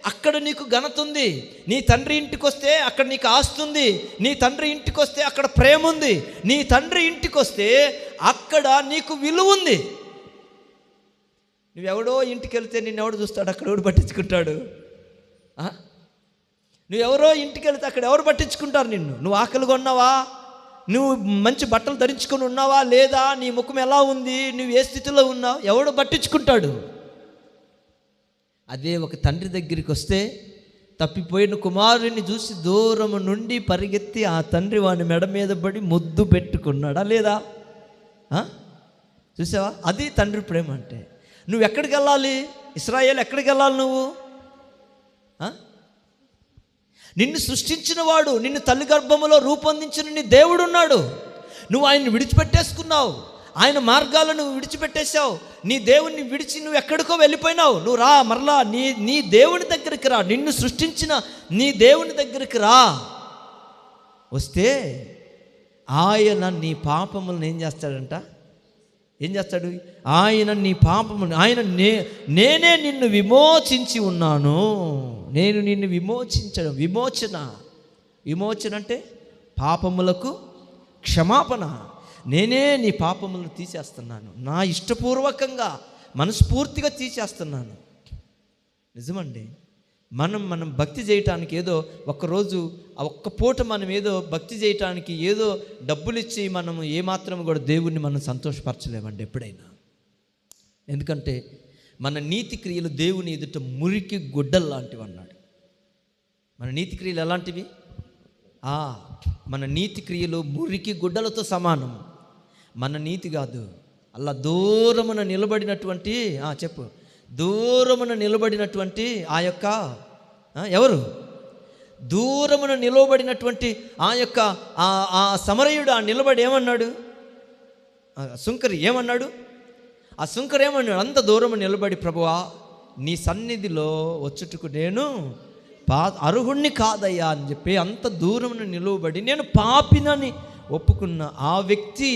అక్కడ నీకు ఘనత ఉంది. నీ తండ్రి ఇంటికి వస్తే అక్కడ నీకు ఆస్తి ఉంది. నీ తండ్రి ఇంటికి వస్తే అక్కడ ప్రేమ ఉంది. నీ తండ్రి ఇంటికి వస్తే అక్కడ నీకు విలువ ఉంది. నువ్వెవడో ఇంటికి వెళ్తే నిన్నెవడు చూస్తాడు? అక్కడ ఎవడు పట్టించుకుంటాడు? నువ్వెవరో ఇంటికి వెళ్తే అక్కడ ఎవరు పట్టించుకుంటారు నిన్ను? నువ్వు ఆకలిగా ఉన్నావా? నువ్వు మంచి బట్టలు ధరించుకొని ఉన్నావా లేదా? నీ ముఖం ఎలా ఉంది? నువ్వు ఏ స్థితిలో ఉన్నావు? ఎవడు పట్టించుకుంటాడు? అదే ఒక తండ్రి దగ్గరికి వస్తే, తప్పిపోయిన కుమారుని చూసి దూరం నుండి పరిగెత్తి ఆ తండ్రి వాని మెడ మీద పడి ముద్దు పెట్టుకున్నాడా లేదా? చూసావా? అది తండ్రి ప్రేమ అంటే. నువ్వు ఎక్కడికి వెళ్ళాలి? ఇశ్రాయేలు ఎక్కడికి వెళ్ళాలి? నువ్వు నిన్ను సృష్టించిన వాడు, నిన్ను తల్లి గర్భములో రూపొందించిన నీ దేవుడు ఉన్నాడు. నువ్వు ఆయన్ని విడిచిపెట్టేసుకున్నావు. ఆయన మార్గాలను విడిచిపెట్టేశావు. నీ దేవుణ్ణి విడిచి నువ్వు ఎక్కడికో వెళ్ళిపోయినావు. నువ్వు రా, మరలా నీ దేవుని దగ్గరికి రా. నిన్ను సృష్టించిన నీ దేవుని దగ్గరికి రా. వస్తే ఆయన నీ పాపములను ఏం చేస్తాడంట? ఏం చేస్తాడు? ఆయన నీ పాపములను, ఆయన నేనే నిన్ను విమోచించి ఉన్నాను. నేను నిన్ను విమోచించడం. విమోచన అంటే పాపములకు క్షమాపణ. నేనే నీ పాపములను తీసేస్తున్నాను. నా ఇష్టపూర్వకంగా మనస్ఫూర్తిగా తీసేస్తున్నాను. నిజమండి. మనం భక్తి చేయటానికి ఏదో ఒక్కరోజు ఒక్క పూట మనం ఏదో భక్తి చేయటానికి ఏదో డబ్బులు ఇచ్చి మనము ఏమాత్రం కూడా దేవుణ్ణి మనం సంతోషపరచలేమండి ఎప్పుడైనా. ఎందుకంటే మన నీతి క్రియలు దేవుని ఎదుట మురికి గుడ్డలు లాంటివి అన్నాడు. మన నీతి క్రియలు ఎలాంటివి? మన నీతి క్రియలు మురికి గుడ్డలతో సమానం. మన నీతి కాదు, అలా దూరమున నిలబడినటువంటి దూరమున నిలబడినటువంటి ఆ యొక్క ఎవరు? దూరమున నిలబడినటువంటి ఆ యొక్క ఆ సమరయుడు ఆ నిలబడి ఏమన్నాడు? సుంకరి ఏమన్నాడు? ఆ సుంకరి ఏమన్నాడు? అంత దూరము నిలబడి, ప్రభువా నీ సన్నిధిలో వచ్చుటకు నేను అర్హుణ్ణి కాదయ్యా అని చెప్పి అంత దూరమున నిలవబడి నేను పాపినని ఒప్పుకున్న ఆ వ్యక్తి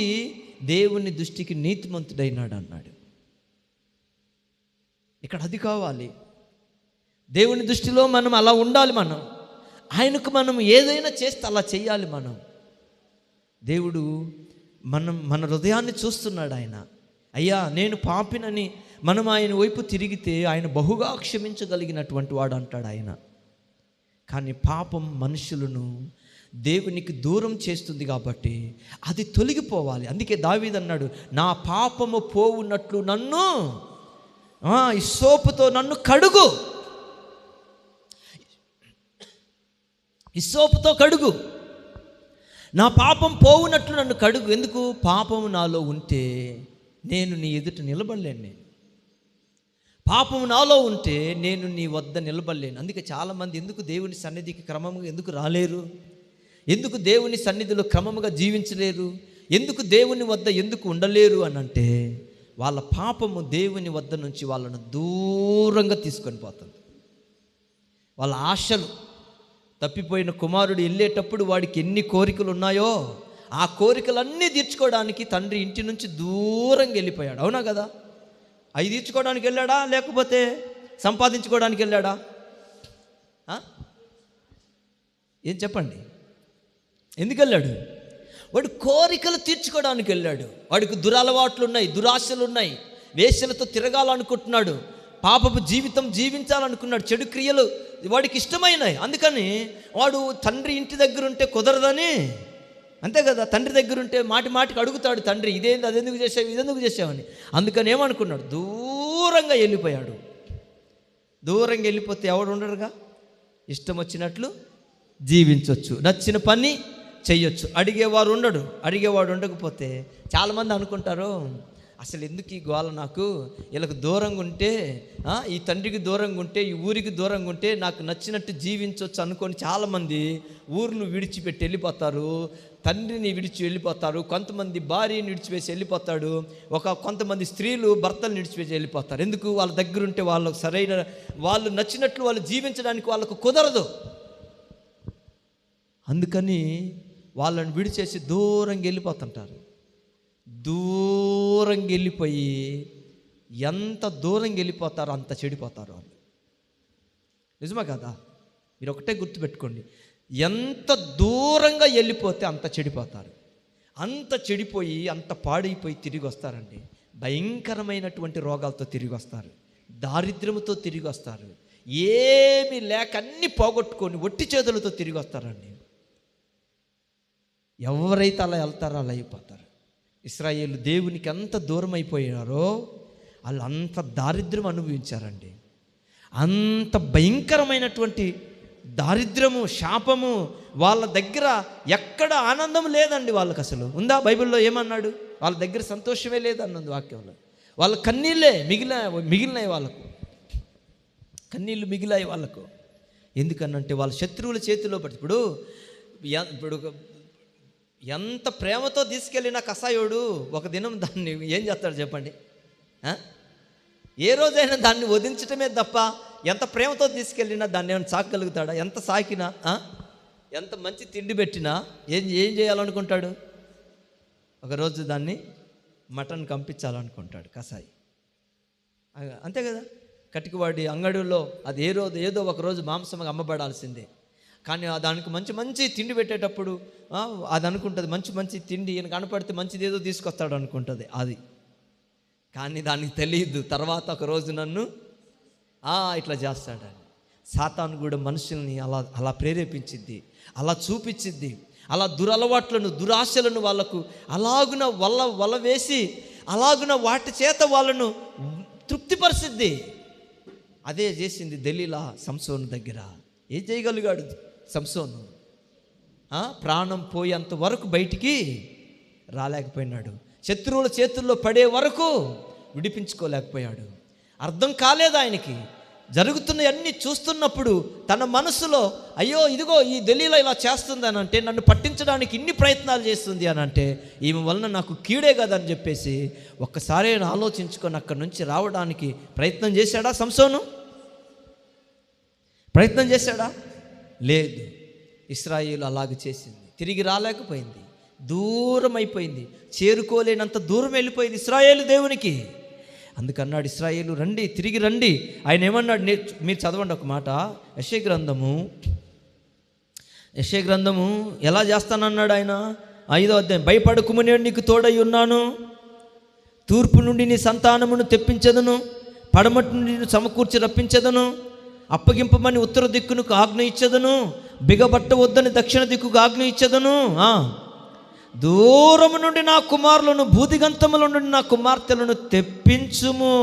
దేవుని దృష్టికి నీతిమంతుడైనాడు అన్నాడు. ఇక్కడ అది కావాలి. దేవుని దృష్టిలో మనం అలా ఉండాలి. ఆయనకు మనం ఏదైనా చేస్తే అలా చేయాలి. దేవుడు మన హృదయాన్ని చూస్తున్నాడు. ఆయన అయ్యా నేను పాపినని మనం ఆయన వైపు తిరిగితే ఆయన బహుగా క్షమించగలిగినటువంటి వాడు అంటాడు ఆయన. కానీ పాపం మనుషులను దేవునికి దూరం చేస్తుంది కాబట్టి అది తొలగిపోవాలి. అందుకే దావీదు అన్నాడు, నా పాపము పోవునట్లు నన్ను హిస్సోపుతో నన్ను కడుగు, హిస్సోపుతో కడుగు, నా పాపం పోవునట్లు నన్ను కడుగు. ఎందుకు? పాపము నాలో ఉంటే నేను నీ ఎదుట నిలబడలేను. పాపము నాలో ఉంటే నేను నీ వద్ద నిలబడలేను. అందుకే చాలామంది ఎందుకు దేవుని సన్నిధికి క్రమముగా ఎందుకు రాలేరు? ఎందుకు దేవుని సన్నిధిలో క్రమముగా జీవించలేరు? ఎందుకు దేవుని వద్ద ఎందుకు ఉండలేరు అని అంటే వాళ్ళ పాపము దేవుని వద్ద నుంచి వాళ్ళను దూరంగా తీసుకొని పోతుంది. వాళ్ళ ఆశలు, తప్పిపోయిన కుమారుడు వెళ్ళేటప్పుడు వాడికి ఎన్ని కోరికలు ఉన్నాయో ఆ కోరికలన్నీ తీర్చుకోవడానికి తండ్రి ఇంటి నుంచి దూరంగా వెళ్ళిపోయాడు. అవునా కదా? అవి తీర్చుకోవడానికి వెళ్ళాడా లేకపోతే సంపాదించుకోవడానికి వెళ్ళాడా? ఏం చెప్పండి? ఎందుకు వెళ్ళాడు? వాడు కోరికలు తీర్చుకోవడానికి వెళ్ళాడు. వాడికి దురలవాట్లు ఉన్నాయి, దురాశలు ఉన్నాయి, వేశ్యలతో తిరగాలనుకుంటున్నాడు, పాపపు జీవితం జీవించాలనుకున్నాడు, చెడు క్రియలు వాడికి ఇష్టమైనాయి. అందుకని వాడు తండ్రి ఇంటి దగ్గర ఉంటే కుదరదని, అంతే కదా, తండ్రి దగ్గర ఉంటే మాటికి అడుగుతాడు తండ్రి, ఇదేంది, అదెందుకు చేసావు, ఇదెందుకు చేసావని. అందుకని ఏమనుకున్నాడు? దూరంగా వెళ్ళిపోయాడు. దూరంగా వెళ్ళిపోతే ఎవడు ఉండరుగా, ఇష్టం వచ్చినట్లు జీవించవచ్చు, నచ్చిన పని చెయ్యొచ్చు, అడిగేవాడు ఉండకపోతే చాలామంది అనుకుంటారు, అసలు ఎందుకు ఈ గోల, నాకు వీళ్ళకి దూరంగా ఉంటే, ఈ తండ్రికి దూరంగా ఉంటే, ఈ ఊరికి దూరంగా ఉంటే నాకు నచ్చినట్టు జీవించవచ్చు అనుకొని చాలామంది ఊర్లు విడిచిపెట్టి వెళ్ళిపోతారు, తండ్రిని విడిచి వెళ్ళిపోతారు, కొంతమంది భార్యని విడిచివేసి వెళ్ళిపోతాడు, కొంతమంది స్త్రీలు భర్తలు విడిచివేసి వెళ్ళిపోతారు. ఎందుకు? వాళ్ళ దగ్గర ఉంటే వాళ్ళకు సరైన, వాళ్ళు నచ్చినట్లు వాళ్ళు జీవించడానికి వాళ్ళకు కుదరదు. అందుకని వాళ్ళని విడిచేసి దూరంగా వెళ్ళిపోతుంటారు. దూరంగా వెళ్ళిపోయి ఎంత దూరంగా వెళ్ళిపోతారో అంత చెడిపోతారు వాళ్ళు. నిజమా కదా? మీరు ఒకటే గుర్తుపెట్టుకోండి, ఎంత దూరంగా వెళ్ళిపోతే అంత చెడిపోతారు. అంత చెడిపోయి అంత పాడైపోయి తిరిగి వస్తారండి. భయంకరమైనటువంటి రోగాలతో తిరిగి వస్తారు, దారిద్ర్యంతో తిరిగి వస్తారు, ఏమీ లేక అన్నీ పోగొట్టుకొని ఒట్టి చేతులతో తిరిగి వస్తారండి. ఎవరైతే అలా వెళ్తారో అలా అయిపోతారు. ఇశ్రాయేలు దేవునికి ఎంత దూరం అయిపోయారో వాళ్ళు అంత దారిద్ర్యం అనుభవించారండి. అంత భయంకరమైనటువంటి దారిద్ర్యము, శాపము, వాళ్ళ దగ్గర ఎక్కడ ఆనందం లేదండి. వాళ్ళకి అసలు ఉందా? బైబిల్లో ఏమన్నాడు? వాళ్ళ దగ్గర సంతోషమే లేదన్నది వాక్యంలో. వాళ్ళ కన్నీళ్ళే మిగిలినాయి, వాళ్ళకు కన్నీళ్ళు మిగిలాయి వాళ్ళకు. ఎందుకనంటే వాళ్ళ శత్రువుల చేతిలో పడి, ఇప్పుడు ఎంత ప్రేమతో తీసుకెళ్ళిన కసాయోడు ఒక దినం దాన్ని ఏం చేస్తాడు చెప్పండి? ఏ రోజైనా దాన్ని వధించటమే తప్ప ఎంత ప్రేమతో తీసుకెళ్ళినా దాన్ని ఏమైనా సాకగలుగుతాడా? ఎంత సాకినా, ఎంత మంచి తిండి పెట్టినా ఏం చేయాలనుకుంటాడు? ఒకరోజు దాన్ని మటన్ కంపించాలనుకుంటాడు కసాయి. అంతే కదా. కటికవాడి అంగడిలో అది ఏదో ఒకరోజు మాంసం అమ్మబడాల్సిందే. కానీ దానికి మంచి మంచి తిండి పెట్టేటప్పుడు అది అనుకుంటుంది, మంచి తిండి ఈయన కనపడితే మంచిది ఏదో తీసుకొస్తాడు అనుకుంటుంది అది. కానీ దానికి తెలియదు తర్వాత ఒకరోజు నన్ను ఇట్లా చేస్తాడని. సాతాను కూడా మనుషుల్ని అలా ప్రేరేపించిద్ది, అలా చూపించిద్ది, అలా దురలవాట్లను దురాశలను వాళ్ళకు అలాగున వల వేసి అలాగున వాటి చేత వాళ్ళను తృప్తిపరిచిద్ది. అదే చేసింది దెలీలా సంసోను దగ్గర. ఏం చేయగలిగాడు సంసోను? ప్రాణం పోయేంత వరకు బయటికి రాలేకపోయినాడు. శత్రువుల చేతుల్లో పడే వరకు విడిపించుకోలేకపోయాడు. అర్థం కాలేదు ఆయనకి. జరుగుతున్నవన్నీ చూస్తున్నప్పుడు తన మనసులో అయ్యో ఇదిగో ఈ దెలీలా ఇలా చేస్తుంది అని అంటే, నన్ను పట్టించడానికి ఇన్ని ప్రయత్నాలు చేస్తుంది అని అంటే, ఈమె వలన నాకు కీడే కదని చెప్పేసి ఒక్కసారి ఆలోచించుకొని అక్కడి నుంచి రావడానికి ప్రయత్నం చేశాడా సంసోను? ప్రయత్నం చేశాడా? లేదు. ఇశ్రాయేలు అలాగ చేసింది. తిరిగి రాలేకపోయింది, దూరం అయిపోయింది, చేరుకోలేనంత దూరం వెళ్ళిపోయింది ఇశ్రాయేలు దేవునికి. అందుకన్నాడు, ఇశ్రాయేలు రండి, తిరిగి రండి. ఆయన ఏమన్నాడు? మీరు చదవండి ఒక మాట. యెషయా గ్రంథము ఎలా చేస్తానన్నాడు ఆయన? 5వ అధ్యాయం. భయపడకుము, నేను నీకు తోడై ఉన్నాను. తూర్పు నుండి నీ సంతానమును తెప్పించదను, పడమటి నుండి నేను సమకూర్చి రప్పించదను. అప్పగింపమని ఉత్తర దిక్కునకు ఆజ్ఞ ఇచ్చదను, బిగబట్ట వద్దని దక్షిణ దిక్కుకు ఆజ్ఞ ఇచ్చదను. దూరము నుండి నా కుమారులను, భూదిగంతముల నుండి నా కుమార్తెలను తెప్పించుము.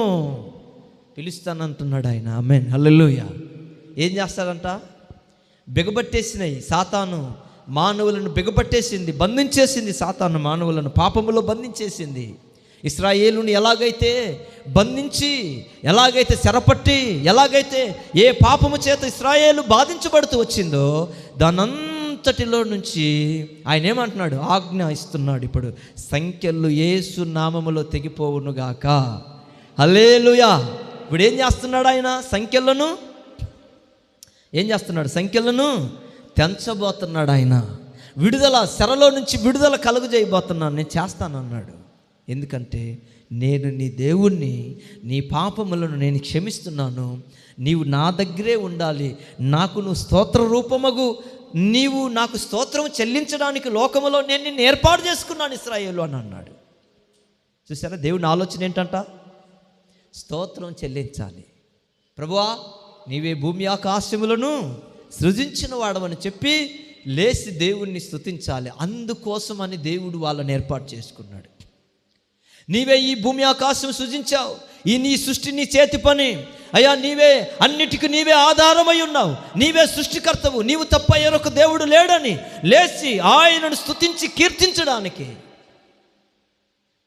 పిలుస్తానంటున్నాడు ఆయన. ఆమేన్, హల్లెలూయా. ఏం చేస్తాడంట? బిగబట్టేసినాయి. సాతాను మానవులను బిగబట్టేసింది, బంధించేసింది. సాతాను మానవులను పాపములో బంధించేసింది. ఇశ్రాయేలుని ఎలాగైతే బంధించి, ఎలాగైతే చెరపట్టి, ఎలాగైతే ఏ పాపము చేత ఇశ్రాయేలు బాధించబడుతూ వచ్చిందో దానంతటిలో నుంచి ఆయన ఏమంటున్నాడు? ఆజ్ఞ ఇస్తున్నాడు. ఇప్పుడు సంఖ్యలు యేసు నామములో తెగిపోవునుగాక. హల్లెలూయా. ఇప్పుడు ఏం చేస్తున్నాడు ఆయన? సంఖ్యలను ఏం చేస్తున్నాడు? సంఖ్యలను తెంచబోతున్నాడు ఆయన. విడుదల, చెరలో నుంచి విడుదల కలుగజేయబోతున్నాను, నేను చేస్తానన్నాడు. ఎందుకంటే నేను నీ దేవుణ్ణి, నీ పాపములను నేను క్షమిస్తున్నాను, నీవు నా దగ్గరే ఉండాలి, నాకు నువ్వు స్తోత్ర రూపమగు, నీవు నాకు స్తోత్రం చెల్లించడానికి లోకములో నేను నిన్ను ఏర్పాటు చేసుకున్నాను ఇశ్రాయేలు అని అన్నాడు. చూసారా దేవుని ఆలోచన ఏంటంట? స్తోత్రం చెల్లించాలి. ప్రభువా, నీవే భూమి ఆకాశములను సృజించిన వాడవని చెప్పి లేచి దేవుణ్ణి స్తుతించాలి. అందుకోసమని దేవుడు వాళ్ళని ఏర్పాటు చేసుకున్నాడు. నీవే ఈ భూమి ఆకాశం సృజించావు, ఈ నీ సృష్టి నీ చేతి పని అయ్యా, నీవే అన్నిటికీ నీవే ఆధారమై ఉన్నావు, నీవే సృష్టికర్తవు, నీవు తప్ప ఎవరొక దేవుడు లేడని లేచి ఆయనను స్తుతించి కీర్తించడానికి.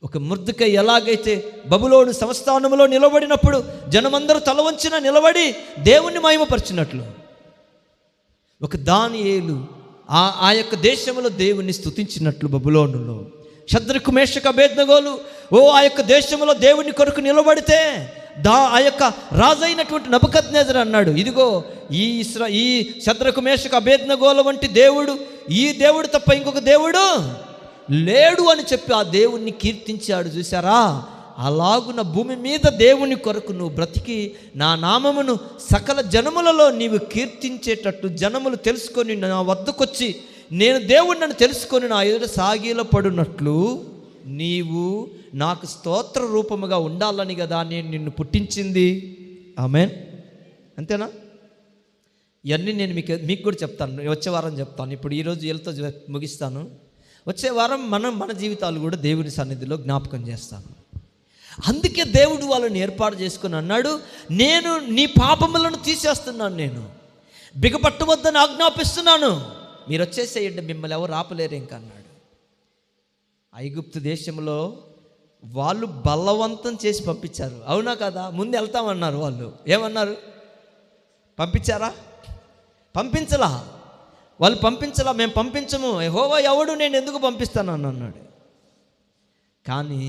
ఒక మొర్దెకై ఎలాగైతే బబులోను సంస్థానములో నిలబడినప్పుడు జనమందరూ తల వంచిన నిలబడి దేవుణ్ణి మహిమపరిచినట్లు, ఒక దానియేలు ఆ యొక్క దేశంలో దేవుణ్ణి స్తుతించినట్లు బబులోనులో షద్రకు మేషకు అబేద్నెగోలు ఆ యొక్క దేశంలో దేవుని కొరకు నిలబడితే ఆ యొక్క రాజైనటువంటి నెబుకద్నెజరు అన్నాడు, ఇదిగో ఈ షద్రకు మేషకు అబేద్నెగోల వంటి దేవుడు, ఈ దేవుడు తప్ప ఇంకొక దేవుడు లేడు అని చెప్పి ఆ దేవుణ్ణి కీర్తించాడు. చూసారా? అలాగున భూమి మీద దేవుని కొరకు నువ్వు బ్రతికి నా నామమును సకల జనములలో నీవు కీర్తించేటట్టు జనములు తెలుసుకొని నా వద్దకొచ్చి నేను దేవుణ్ణి నన్ను తెలుసుకొని నా ఎదుట సాగిల పడినట్లు నీవు నాకు స్తోత్ర రూపముగా ఉండాలని కదా నేను నిన్ను పుట్టించింది. ఆమేన్. అంతేనా? ఇవన్నీ నేను మీకు కూడా చెప్తాను, వచ్చే వారం చెప్తాను. ఇప్పుడు ఈరోజు వీళ్ళతో ముగిస్తాను. వచ్చే వారం మన జీవితాలు కూడా దేవుని సన్నిధిలో జ్ఞాపకం చేస్తాను. అందుకే దేవుడు వాళ్ళని ఏర్పాటు చేసుకుని అన్నాడు, నేను నీ పాపములను తీసేస్తున్నాను, నేను బిగపట్టవద్దని ఆజ్ఞాపిస్తున్నాను, మీరు వచ్చేసేయండి, మిమ్మల్ని ఎవరు ఆపలేరు ఇంకా అన్నాడు. ఐగుప్తు దేశంలో వాళ్ళు బలవంతం చేసి పంపించారు, అవునా కదా? ముందు వెళ్తామన్నారు వాళ్ళు. ఏమన్నారు? పంపించారా? పంపించలా. వాళ్ళు పంపించలా, మేము పంపించము, యెహోవా ఎవడు, నేను ఎందుకు పంపిస్తాను అని అన్నాడు. కానీ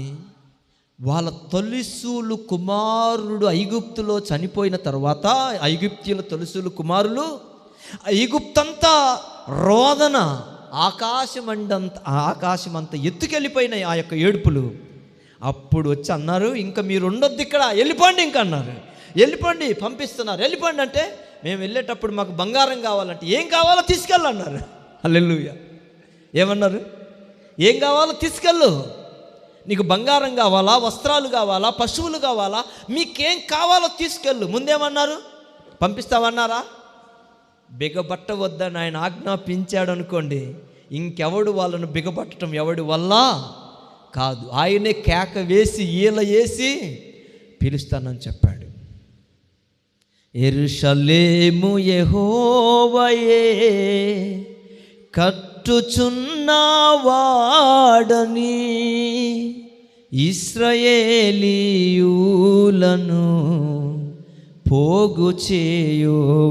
వాళ్ళ తొలిసూలు కుమారుడు ఐగుప్తులో చనిపోయిన తర్వాత, ఐగుప్తీయుల తొలిసూలు కుమారులు ఐగుప్తంతా రోదన, ఆకాశమంత ఎత్తుకెళ్ళిపోయినాయి ఆ యొక్క ఏడుపులు. అప్పుడు వచ్చి అన్నారు, ఇంకా మీరు ఉండొద్దు ఇక్కడ, వెళ్ళిపోండి ఇంకా అన్నారు. వెళ్ళిపోండి, పంపిస్తున్నారు, వెళ్ళిపోండి అంటే, మేము వెళ్ళేటప్పుడు మాకు బంగారం కావాలంటే, ఏం కావాలో తీసుకెళ్ళన్నారు. హల్లెలూయా. ఏమన్నారు? ఏం కావాలో తీసుకెళ్ళు, నీకు బంగారం కావాలా, వస్త్రాలు కావాలా, పశువులు కావాలా, మీకేం కావాలో తీసుకెళ్ళు. ముందేమన్నారు? పంపిస్తామన్నారా? బిగబట్టవద్దని ఆయన ఆజ్ఞాపించాడు అనుకోండి, ఇంకెవడు వాళ్ళను బిగబట్టడం ఎవడి వల్ల కాదు, ఆయనే కేక వేసి ఈల వేసి పిలుస్తానని చెప్పాడు. యెరూషలేము యెహోవాయే కట్టుచున్నవాడని, ఇశ్రాయేలీయులను పోగు చేయువాడని.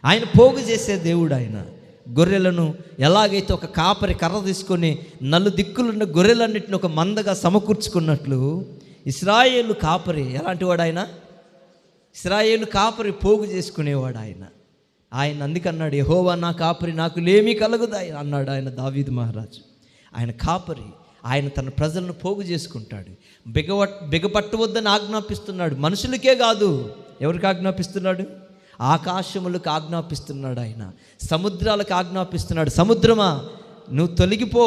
ఆయన పోగు చేసే దేవుడు. ఆయన గొర్రెలను ఎలాగైతే ఒక కాపరి కర్ర తీసుకొని నలుదిక్కులున్న గొర్రెలన్నిటిని ఒక మందగా సమకూర్చుకున్నట్లు, ఇశ్రాయేలు కాపరి ఎలాంటి వాడు? ఆయన ఇశ్రాయేలు కాపరి పోగు చేసుకునేవాడు. ఆయన అందుకన్నాడు, యెహోవా నా కాపరి, నాకు లేమి కలగదు అన్నాడు ఆయన దావీదు మహారాజు. ఆయన కాపరి, ఆయన తన ప్రజలను పోగు చేసుకుంటాడు. బిగపట్టవద్దని ఆజ్ఞాపిస్తున్నాడు. మనుషులకే కాదు, ఎవరికి ఆజ్ఞాపిస్తున్నాడు? ఆకాశములకు ఆజ్ఞాపిస్తున్నాడు. ఆయన సముద్రాలకు ఆజ్ఞాపిస్తున్నాడు, సముద్రమా నువ్వు తొలగిపో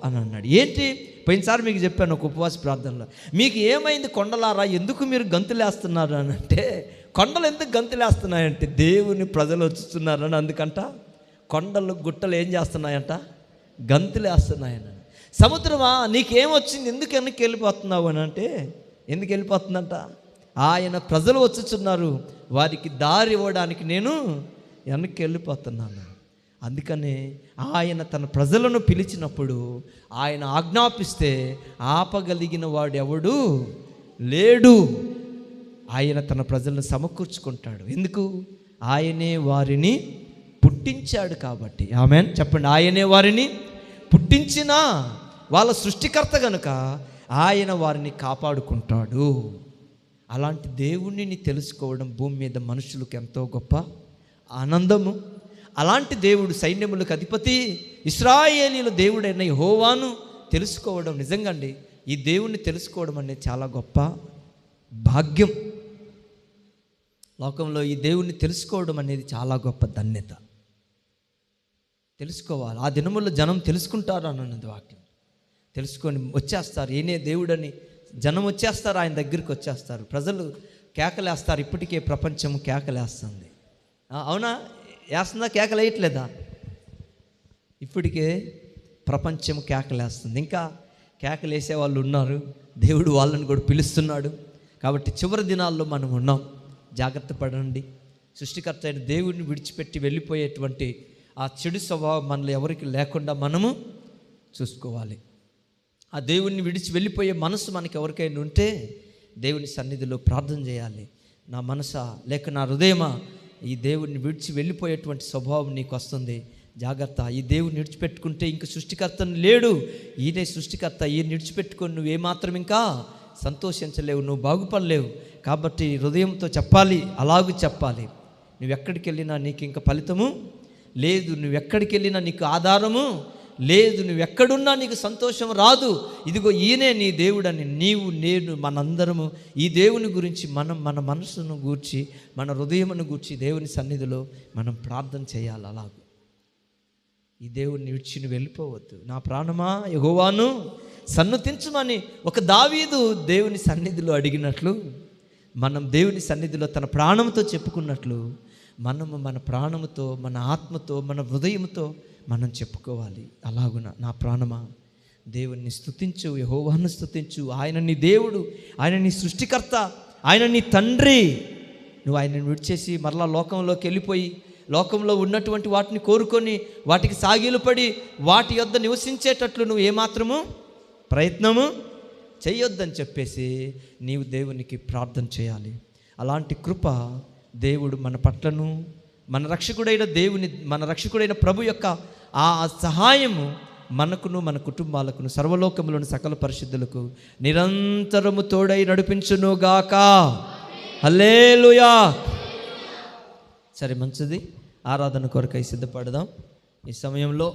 అని అన్నాడు. ఏంటి? పోయినసారి మీకు చెప్పాను ఒక ఉపవాస ప్రార్థనలో, మీకు ఏమైంది కొండలారా, ఎందుకు మీరు గంతులేస్తున్నారు అని అంటే, కొండలు ఎందుకు గంతులేస్తున్నాయంటే దేవుని ప్రజలు వచ్చుతున్నారని. అందుకంట కొండలు గుట్టలు ఏం చేస్తున్నాయంట? గంతులేస్తున్నాయని. సముద్రమా నీకేమొచ్చింది, ఎందుకు వెనక్కి వెళ్ళిపోతున్నావు అని అంటే, ఎందుకు వెళ్ళిపోతుందంట? ఆయన ప్రజలు వచ్చుచున్నారు, వారికి దారి ఇవ్వడానికి నేను వెనక్కి వెళ్ళిపోతున్నాను. అందుకనే ఆయన తన ప్రజలను పిలిచినప్పుడు, ఆయన ఆజ్ఞాపిస్తే ఆపగలిగిన వాడు ఎవడు లేడు. ఆయన తన ప్రజలను సమకూర్చుకుంటాడు. ఎందుకు? ఆయనే వారిని పుట్టించాడు కాబట్టి. ఆమేన్ చెప్పండి. ఆయనే వారిని పుట్టించిన వాళ్ళ సృష్టికర్త కనుక ఆయన వారిని కాపాడుకుంటాడు. అలాంటి దేవుణ్ణి తెలుసుకోవడం భూమి మీద మనుషులకు ఎంతో గొప్ప ఆనందము. అలాంటి దేవుడు, సైన్యములకు అధిపతి, ఇశ్రాయేలీయుల దేవుడైన యెహోవాను తెలుసుకోవడం నిజంగా అండి, ఈ దేవుణ్ణి తెలుసుకోవడం అనేది చాలా గొప్ప భాగ్యం. లోకంలో ఈ దేవుణ్ణి తెలుసుకోవడం అనేది చాలా గొప్ప ధన్యత. తెలుసుకోవాలి. ఆ దినముల్లో జనం తెలుసుకుంటారు అన్నది వాక్యం. తెలుసుకొని వచ్చేస్తారు, ఈయనే దేవుడని జనం వచ్చేస్తారు, ఆయన దగ్గరికి వచ్చేస్తారు. ప్రజలు కేకలేస్తారు. ఇప్పటికే ప్రపంచం కేకలేస్తుంది. అవునా? వేస్తుందా? కేకలేయట్లేదా? ఇప్పటికే ప్రపంచం కేకలేస్తుంది. ఇంకా కేకలేసే వాళ్ళు ఉన్నారు. దేవుడు వాళ్ళని కూడా పిలుస్తున్నాడు. కాబట్టి చివరి దినాల్లో మనం ఉన్నాం. జాగ్రత్త పడండి. సృష్టికర్త అయిన దేవుడిని విడిచిపెట్టి వెళ్ళిపోయేటువంటి ఆ చెడు స్వభావం మనలో ఎవరికి లేకుండా మనము చూసుకోవాలి. ఆ దేవుణ్ణి విడిచి వెళ్ళిపోయే మనసు మనకి ఎవరికైనా ఉంటే దేవుని సన్నిధిలో ప్రార్థన చేయాలి. నా మనసా లేక నా హృదయమా, ఈ దేవుణ్ణి విడిచి వెళ్ళిపోయేటువంటి స్వభావం నీకు వస్తుంది, జాగ్రత్త. ఈ దేవుని విడిచిపెట్టుకుంటే ఇంక సృష్టికర్తను లేడు, ఈయనే సృష్టికర్త. ఈయన విడిచిపెట్టుకొని నువ్వేమాత్రం ఇంకా సంతోషించలేవు, నువ్వు బాగుపడలేవు. కాబట్టి హృదయంతో చెప్పాలి, అలాగూ చెప్పాలి. నువ్వెక్కడికి వెళ్ళినా నీకు ఇంకా ఫలితము లేదు, నువ్వెక్కడికి వెళ్ళినా నీకు ఆధారము లేదు, నువ్వెక్కడున్నా నీకు సంతోషం రాదు. ఇదిగో ఈయనే నీ దేవుడని నీవు, నేను, మనందరము ఈ దేవుని గురించి మనం మన మనసును గూర్చి, మన హృదయమును గూర్చి దేవుని సన్నిధిలో మనం ప్రార్థన చేయాలి. అలాగూ ఈ దేవుణ్ణి విడిచి నువ్వు వెళ్ళిపోవద్దు. నా ప్రాణమా యెహోవాను సన్నుతించుమని ఒక దావీదు దేవుని సన్నిధిలో అడిగినట్లు, మనం దేవుని సన్నిధిలో తన ప్రాణంతో చెప్పుకున్నట్లు, మనము మన ప్రాణముతో, మన ఆత్మతో, మన హృదయంతో మనం చెప్పుకోవాలి. అలాగున నా ప్రాణమా దేవుణ్ణి స్తుతించు, యెహోవాను స్తుతించు. ఆయన నీ దేవుడు, ఆయన నీ సృష్టికర్త, ఆయన నీ తండ్రి. నువ్వు ఆయనను విడిచేసి మరలా లోకంలోకి వెళ్ళిపోయి లోకంలో ఉన్నటువంటి వాటిని కోరుకొని వాటికి సాగిలపడి వాటి యొద్ద నివసించేటట్లు నువ్వు ఏమాత్రము ప్రయత్నము చేయొద్దని చెప్పేసి నీవు దేవునికి ప్రార్థన చేయాలి. అలాంటి కృప దేవుడు మన పట్లను మన రక్షకుడైన ప్రభు యొక్క ఆ సహాయము మనకును మన కుటుంబాలకును సర్వలోకములోని సకల పరిశుద్ధులకు నిరంతరము తోడై నడిపించునుగాక. హల్లెలూయా. సరే, మంచిది. ఆరాధన కొరకై సిద్ధపడదాం. ఈ సమయంలో